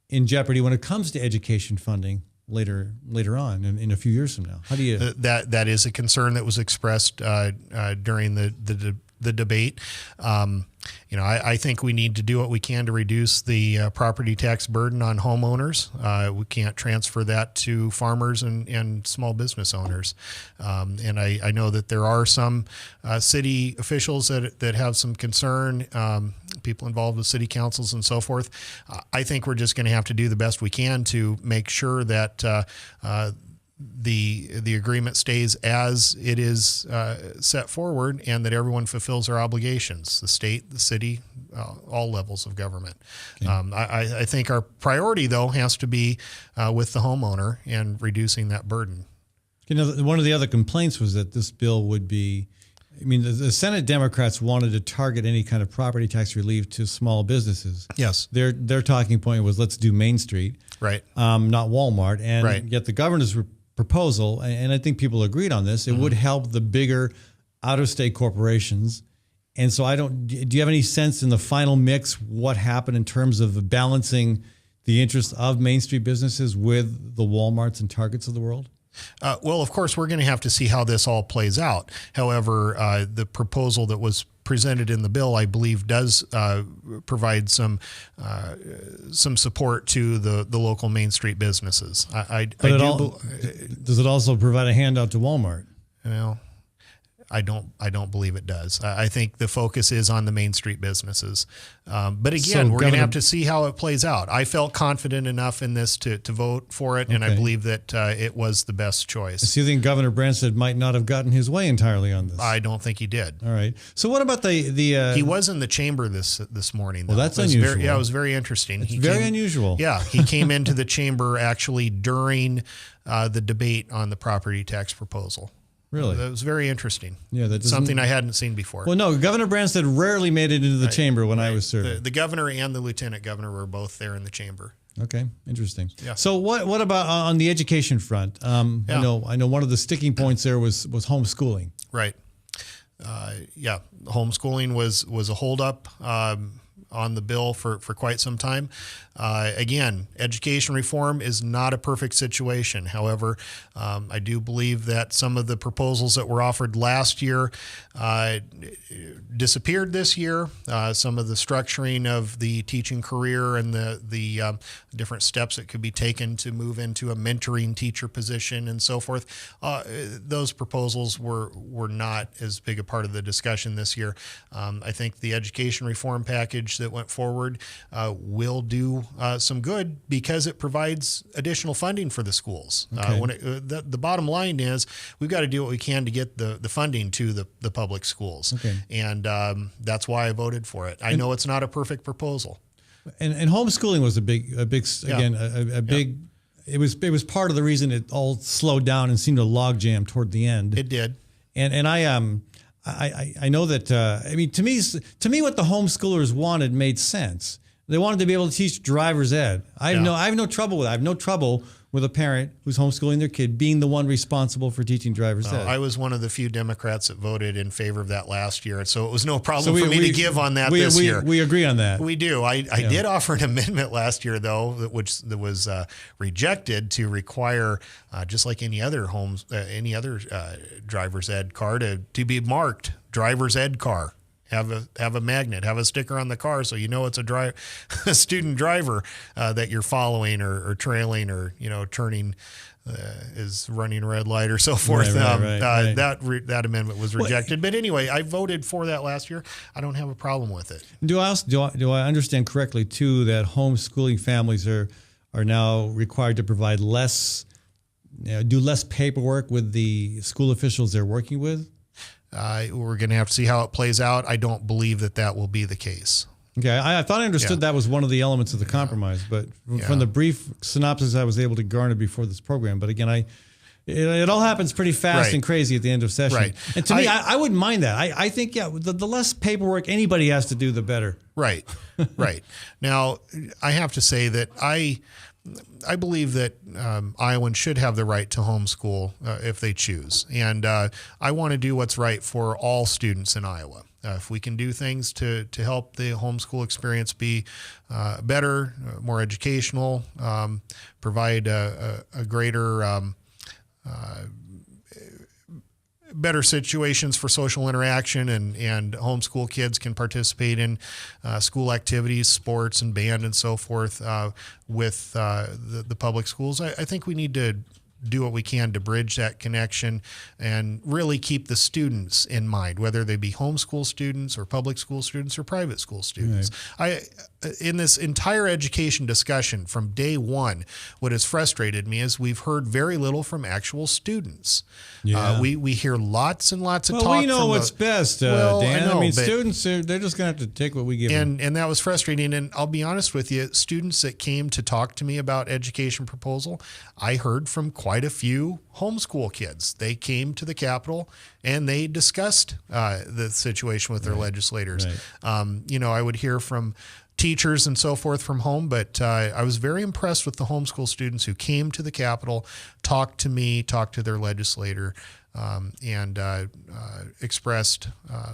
in jeopardy when it comes to education funding later on in a few years from now. How do you? That is a concern that was expressed during the debate. I think we need to do what we can to reduce the property tax burden on homeowners. We can't transfer that to farmers and small business owners. And I know that there are some city officials that have some concern, people involved with city councils and so forth. I think we're just going to have to do the best we can to make sure that the agreement stays as it is set forward, and that everyone fulfills their obligations, the state, the city, all levels of government. Okay. I think our priority, though, has to be with the homeowner and reducing that burden. One of the other complaints was that this bill would be, the Senate Democrats wanted to target any kind of property tax relief to small businesses. Yes. Their talking point was, let's do Main Street, right? Not Walmart. And right. Yet the governor's proposal, and I think people agreed on this, it would help the bigger out-of-state corporations. And so do you have any sense in the final mix what happened in terms of balancing the interest of Main Street businesses with the Walmarts and Targets of the world? Well, of course, we're going to have to see how this all plays out. However, the proposal that was presented in the bill, I believe, does provide some support to the local Main Street businesses. Does it also provide a handout to Walmart? Well, I don't believe it does. I think the focus is on the Main Street businesses. But again, we're going to have to see how it plays out. I felt confident enough in this to vote for it, and I believe that it was the best choice. So you think Governor Branstad might not have gotten his way entirely on this? I don't think he did. All right. So what about the he was in the chamber this morning, though. Well, that's unusual. It was very interesting. It's very unusual. Yeah, he came into the chamber actually during the debate on the property tax proposal. Really? That was very interesting. Yeah, that's something I hadn't seen before. Well, no, Governor Branstad rarely made it into the chamber when I was serving. The governor and the lieutenant governor were both there in the chamber. Okay, interesting. Yeah. So what about on the education front? I know one of the sticking points there was homeschooling. Right. Homeschooling was a holdup. on the bill for quite some time. Again, education reform is not a perfect situation. However, I do believe that some of the proposals that were offered last year disappeared this year. Some of the structuring of the teaching career and the different steps that could be taken to move into a mentoring teacher position and so forth. Those proposals were not as big a part of the discussion this year. I think the education reform package that went forward will do some good because it provides additional funding for the schools. Okay. The bottom line is we've got to do what we can to get the funding to the public schools. Okay. And that's why I voted for it. I know it's not a perfect proposal. And homeschooling was a big big. It was part of the reason it all slowed down and seemed to logjam toward the end. It did. And I know that to me what the homeschoolers wanted made sense. They wanted to be able to teach driver's ed. I have no trouble with that. I have no trouble with a parent who's homeschooling their kid being the one responsible for teaching driver's ed. I was one of the few Democrats that voted in favor of that last year, so it was no problem for me to give on that this year. We agree on that. We do. I did offer an amendment last year, though, which was rejected to require, just like any other driver's ed car, to be marked driver's ed car. Have a magnet, have a sticker on the car so you know it's a student driver that you're following or trailing or turning is running a red light or so forth. Right. That amendment was rejected. But anyway, I voted for that last year. I don't have a problem with it. Do I understand correctly too that homeschooling families are now required to provide do less paperwork with the school officials they're working with? We're going to have to see how it plays out. I don't believe that will be the case. Okay, I thought I understood that was one of the elements of the compromise, but from the brief synopsis I was able to garner before this program. But again, it all happens pretty fast and crazy at the end of session. Right. And to me, I wouldn't mind that. I think, the less paperwork anybody has to do, the better. Right, right. Now, I have to say that I believe that Iowans should have the right to homeschool if they choose. And I want to do what's right for all students in Iowa. If we can do things to help the homeschool experience be better, more educational, provide a greater better situations for social interaction and homeschool kids can participate in school activities, sports and band and so forth with the public schools. I think we need to do what we can to bridge that connection and really keep the students in mind, whether they be homeschool students or public school students or private school students. Right. In this entire education discussion from day one, what has frustrated me is we've heard very little from actual students. Yeah. We hear lots and lots of talk. Well, we know what's best, Dan. I know, students, they're just going to have to take what we give them. And that was frustrating. And I'll be honest with you, students that came to talk to me about education proposal, I heard from quite a few homeschool kids. They came to the Capitol and they discussed the situation with their legislators. Right. I would hear from teachers and so forth from home, but I was very impressed with the homeschool students who came to the Capitol, talked to me, talked to their legislator, and expressed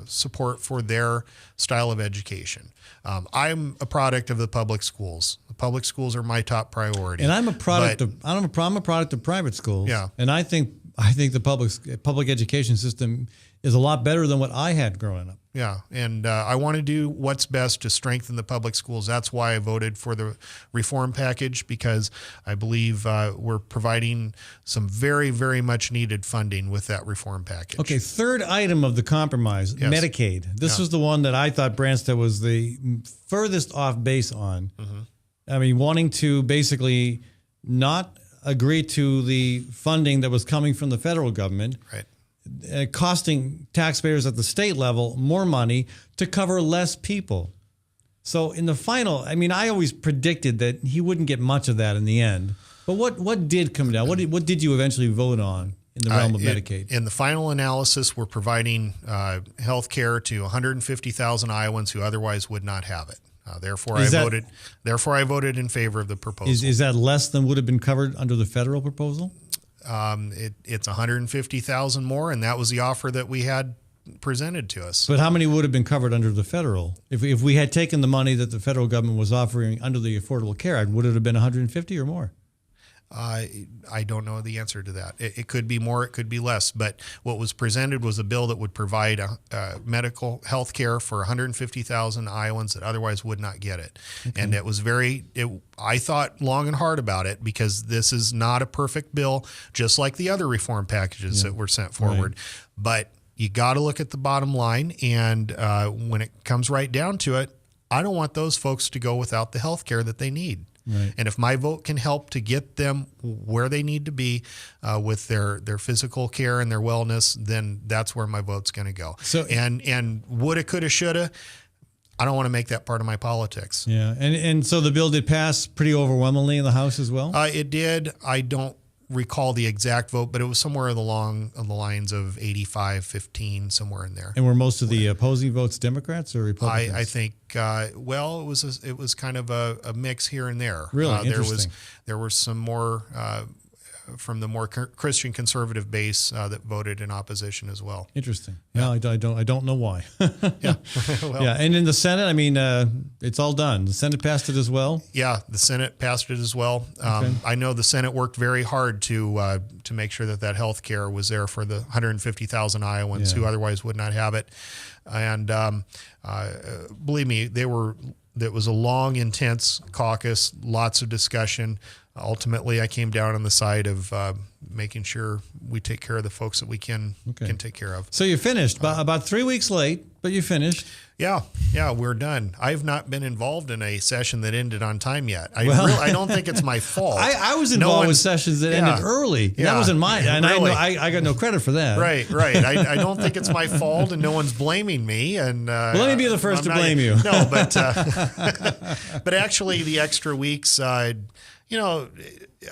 support for their style of education. I'm a product of the public schools. The public schools are my top priority. And I'm a product I'm a product of private schools. Yeah. And I think the public education system is a lot better than what I had growing up. Yeah, and I want to do what's best to strengthen the public schools. That's why I voted for the reform package, because I believe we're providing some very, very much needed funding with that reform package. Okay, third item of the compromise, Yes. Medicaid. This was the one that I thought Branstad was the furthest off base on. Mm-hmm. I mean, wanting to basically not agree to the funding that was coming from the federal government. Right. Costing taxpayers at the state level more money to cover less people. So in the final, I mean, I always predicted that he wouldn't get much of that in the end. But what did come down? What did you eventually vote on in the realm of Medicaid? In the final analysis, we're providing health care to 150,000 Iowans who otherwise would not have it. Therefore, I voted in favor of the proposal. Is that less than would have been covered under the federal proposal? It's 150,000 more, and that was the offer that we had presented to us. But how many would have been covered under the federal? If we had taken the money that the federal government was offering under the Affordable Care Act, would it have been 150 or more? I don't know the answer to that. It could be more, it could be less. But what was presented was a bill that would provide medical health care for 150,000 Iowans that otherwise would not get it. Okay. And it was I thought long and hard about it because this is not a perfect bill, just like the other reform packages that were sent forward. Right. But you got to look at the bottom line. And when it comes right down to it, I don't want those folks to go without the health care that they need. Right. And if my vote can help to get them where they need to be with their physical care and their wellness, then that's where my vote's going to go. So, and woulda, coulda, shoulda, I don't want to make that part of my politics. Yeah. And so the bill did pass pretty overwhelmingly in the House as well? It did. I don't recall the exact vote, but it was somewhere along the lines of 85-15, somewhere in there. And were most of the opposing votes Democrats or Republicans? I think, it was kind of a mix here and there. Really? Interesting. There were some more from the more Christian conservative base that voted in opposition as well. Interesting. Yeah, I don't know why. Yeah. Well, yeah. And in the Senate, I mean, it's all done. The Senate passed it as well. Yeah, the Senate passed it as well. Okay. I know the Senate worked very hard to make sure that health care was there for the 150,000 Iowans who otherwise would not have it. And believe me, that was a long, intense caucus, lots of discussion. Ultimately, I came down on the side of making sure we take care of the folks that we can take care of. So you finished about 3 weeks late, but you finished. Yeah, we're done. I've not been involved in a session that ended on time yet. I don't think it's my fault. I was involved with sessions that ended early. Yeah, that wasn't mine, and really. I got no credit for that. Right. I don't think it's my fault, and no one's blaming me. And well, let me be the first to blame you. No, but but actually, the extra weeks.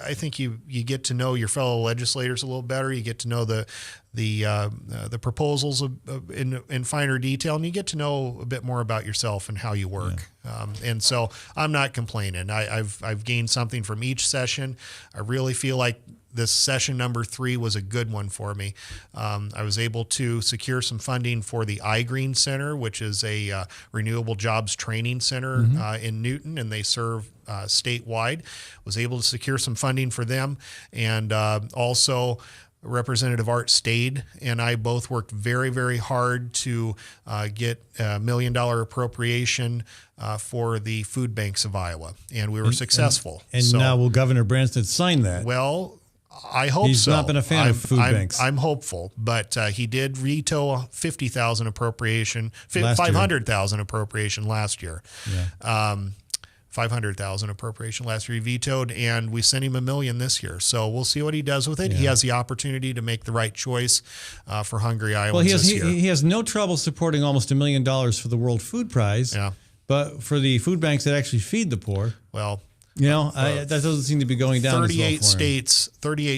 I think you get to know your fellow legislators a little better. You get to know the proposals in finer detail, and you get to know a bit more about yourself and how you work. Yeah. And so I'm not complaining. I've gained something from each session. I really feel like this session number 3 was a good one for me. I was able to secure some funding for the iGreen Center, which is a renewable jobs training center in Newton, and they serve statewide. Was able to secure some funding for them, and also Representative Art Stade and I both worked very, very hard to get $1 million appropriation for the food banks of Iowa, and we were successful. And so, now will Governor Branstad sign that? Well, I hope He's not been a fan of food banks. I'm hopeful, but he did veto $50,000 appropriation, $500,000 appropriation last year. Yeah. $500,000 appropriation last year he vetoed, and we sent him $1 million this year. So we'll see what he does with it. Yeah. He has the opportunity to make the right choice for hungry Iowans this year. He has no trouble supporting almost $1 million for the World Food Prize. Yeah. But for the food banks that actually feed the poor, well, that doesn't seem to be going down. 38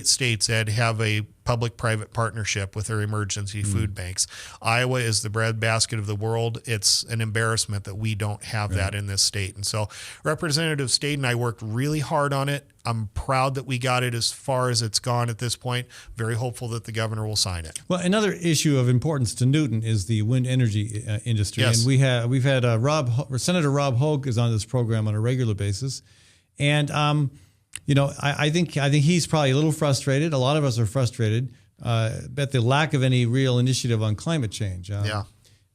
states, Ed, have a public-private partnership with their emergency food banks. Iowa is the breadbasket of the world. It's an embarrassment that we don't have that in this state. And so Representative Stade and I worked really hard on it. I'm proud that we got it as far as it's gone at this point. Very hopeful that the governor will sign it. Well, another issue of importance to Newton is the wind energy industry. Yes. And we've had Senator Rob Hogue is on this program on a regular basis. And I think he's probably a little frustrated. A lot of us are frustrated at the lack of any real initiative on climate change. I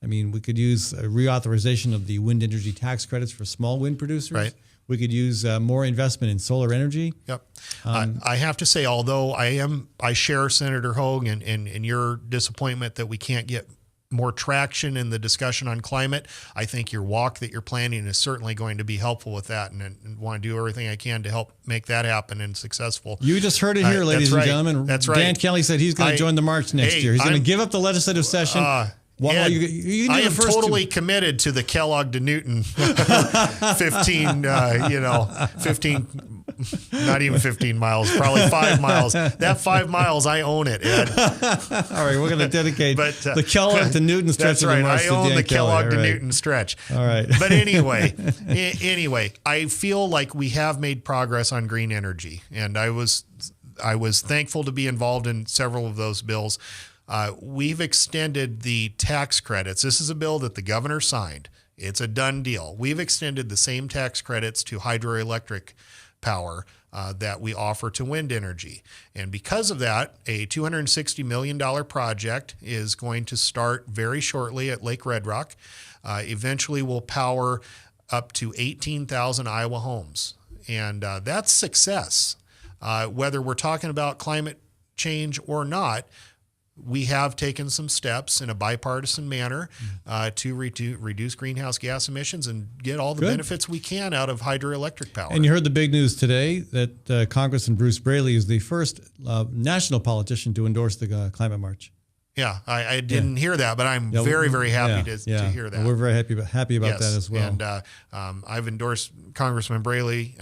mean, we could use a reauthorization of the wind energy tax credits for small wind producers. Right. We could use more investment in solar energy. Yep. I have to say, although I share Senator Hogue and your disappointment that we can't get more traction in the discussion on climate, I think your walk that you're planning is certainly going to be helpful with that, and want to do everything I can to help make that happen and successful. You just heard it here, ladies and gentlemen. That's right. Dan Kelly said he's going to join the march next year. He's going to give up the legislative session. I am totally committed to the Kellogg to Newton 15, not even 15 miles, probably 5 miles. That 5 miles, I own it, Ed. All right, we're going to dedicate the Kellogg to Newton stretch. That's right. I own the Kellogg to right. Newton stretch. All right. But anyway, I feel like we have made progress on green energy, and I was thankful to be involved in several of those bills. we've extended the tax credits. This is a bill that the governor signed. It's a done deal. We've extended the same tax credits to hydroelectric power that we offer to wind energy. And because of that, a $260 million project is going to start very shortly at Lake Red Rock. Eventually will power up to 18,000 Iowa homes. And that's success. Whether we're talking about climate change or not, we have taken some steps in a bipartisan manner to reduce greenhouse gas emissions and get all the benefits we can out of hydroelectric power. And you heard the big news today that Congressman Bruce Braley is the first national politician to endorse the climate march. Yeah, I didn't hear that, but I'm very, very happy to hear that. And we're very happy about that as well. And I've endorsed Congressman Braley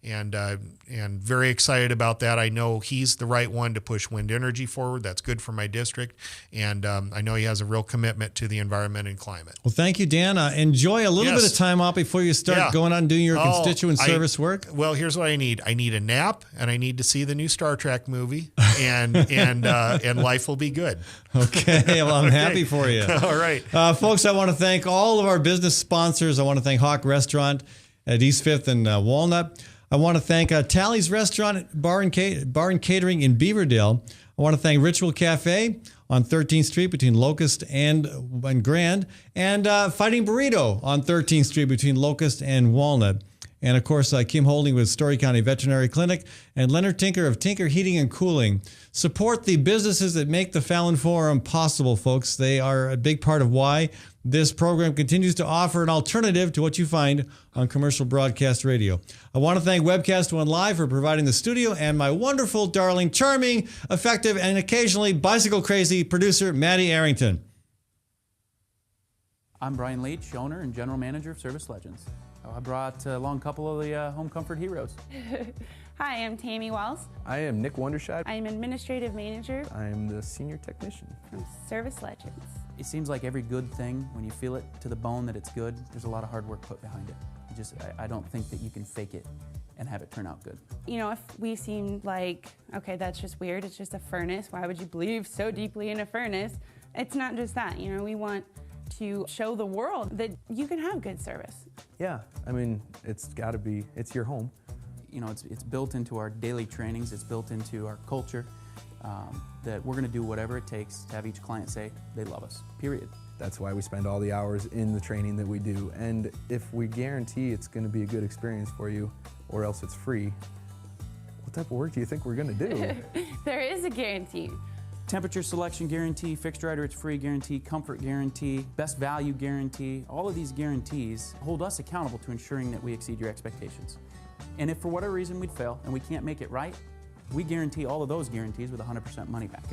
and very excited about that. I know he's the right one to push wind energy forward. That's good for my district. And I know he has a real commitment to the environment and climate. Well, thank you, Dan. Enjoy a little bit of time off before you start going on doing your constituent service work. Well, here's what I need. I need a nap, and I need to see the new Star Trek movie, and life will be good. Okay, well, I'm happy for you. All right. Folks, I want to thank all of our business sponsors. I want to thank Hawk Restaurant at East 5th and Walnut. I want to thank Tally's Restaurant, Bar and Catering in Beaverdale. I want to thank Ritual Cafe on 13th Street between Locust and Grand, and Fighting Burrito on 13th Street between Locust and Walnut. And, of course, Kim Holding with Story County Veterinary Clinic, and Leonard Tinker of Tinker Heating and Cooling. Support the businesses that make the Fallon Forum possible, folks. They are a big part of why this program continues to offer an alternative to what you find on commercial broadcast radio. I want to thank Webcast One Live for providing the studio, and my wonderful, darling, charming, effective, and occasionally bicycle-crazy producer, Maddie Arrington. I'm Brian Leach, owner and general manager of Service Legends. I brought along a couple of the home comfort heroes. Hi, I'm Tammy Wells. I am Nick Wondershide. I'm administrative manager. I am the senior technician from Service Legends. It seems like every good thing, when you feel it to the bone that it's good, there's a lot of hard work put behind it. I don't think that you can fake it and have it turn out good. You know, if we seem like, okay, that's just weird, it's just a furnace, why would you believe so deeply in a furnace? It's not just that, you know, we want to show the world that you can have good service. Yeah, I mean, it's got to be, it's your home. You know, it's built into our daily trainings, it's built into our culture, that we're going to do whatever it takes to have each client say they love us, period. That's why we spend all the hours in the training that we do. And if we guarantee it's going to be a good experience for you, or else it's free, what type of work do you think we're going to do? There is a guarantee. Temperature selection guarantee, fixed right or it's free guarantee, comfort guarantee, best value guarantee. All of these guarantees hold us accountable to ensuring that we exceed your expectations. And if for whatever reason we'd fail and we can't make it right, we guarantee all of those guarantees with 100% money back.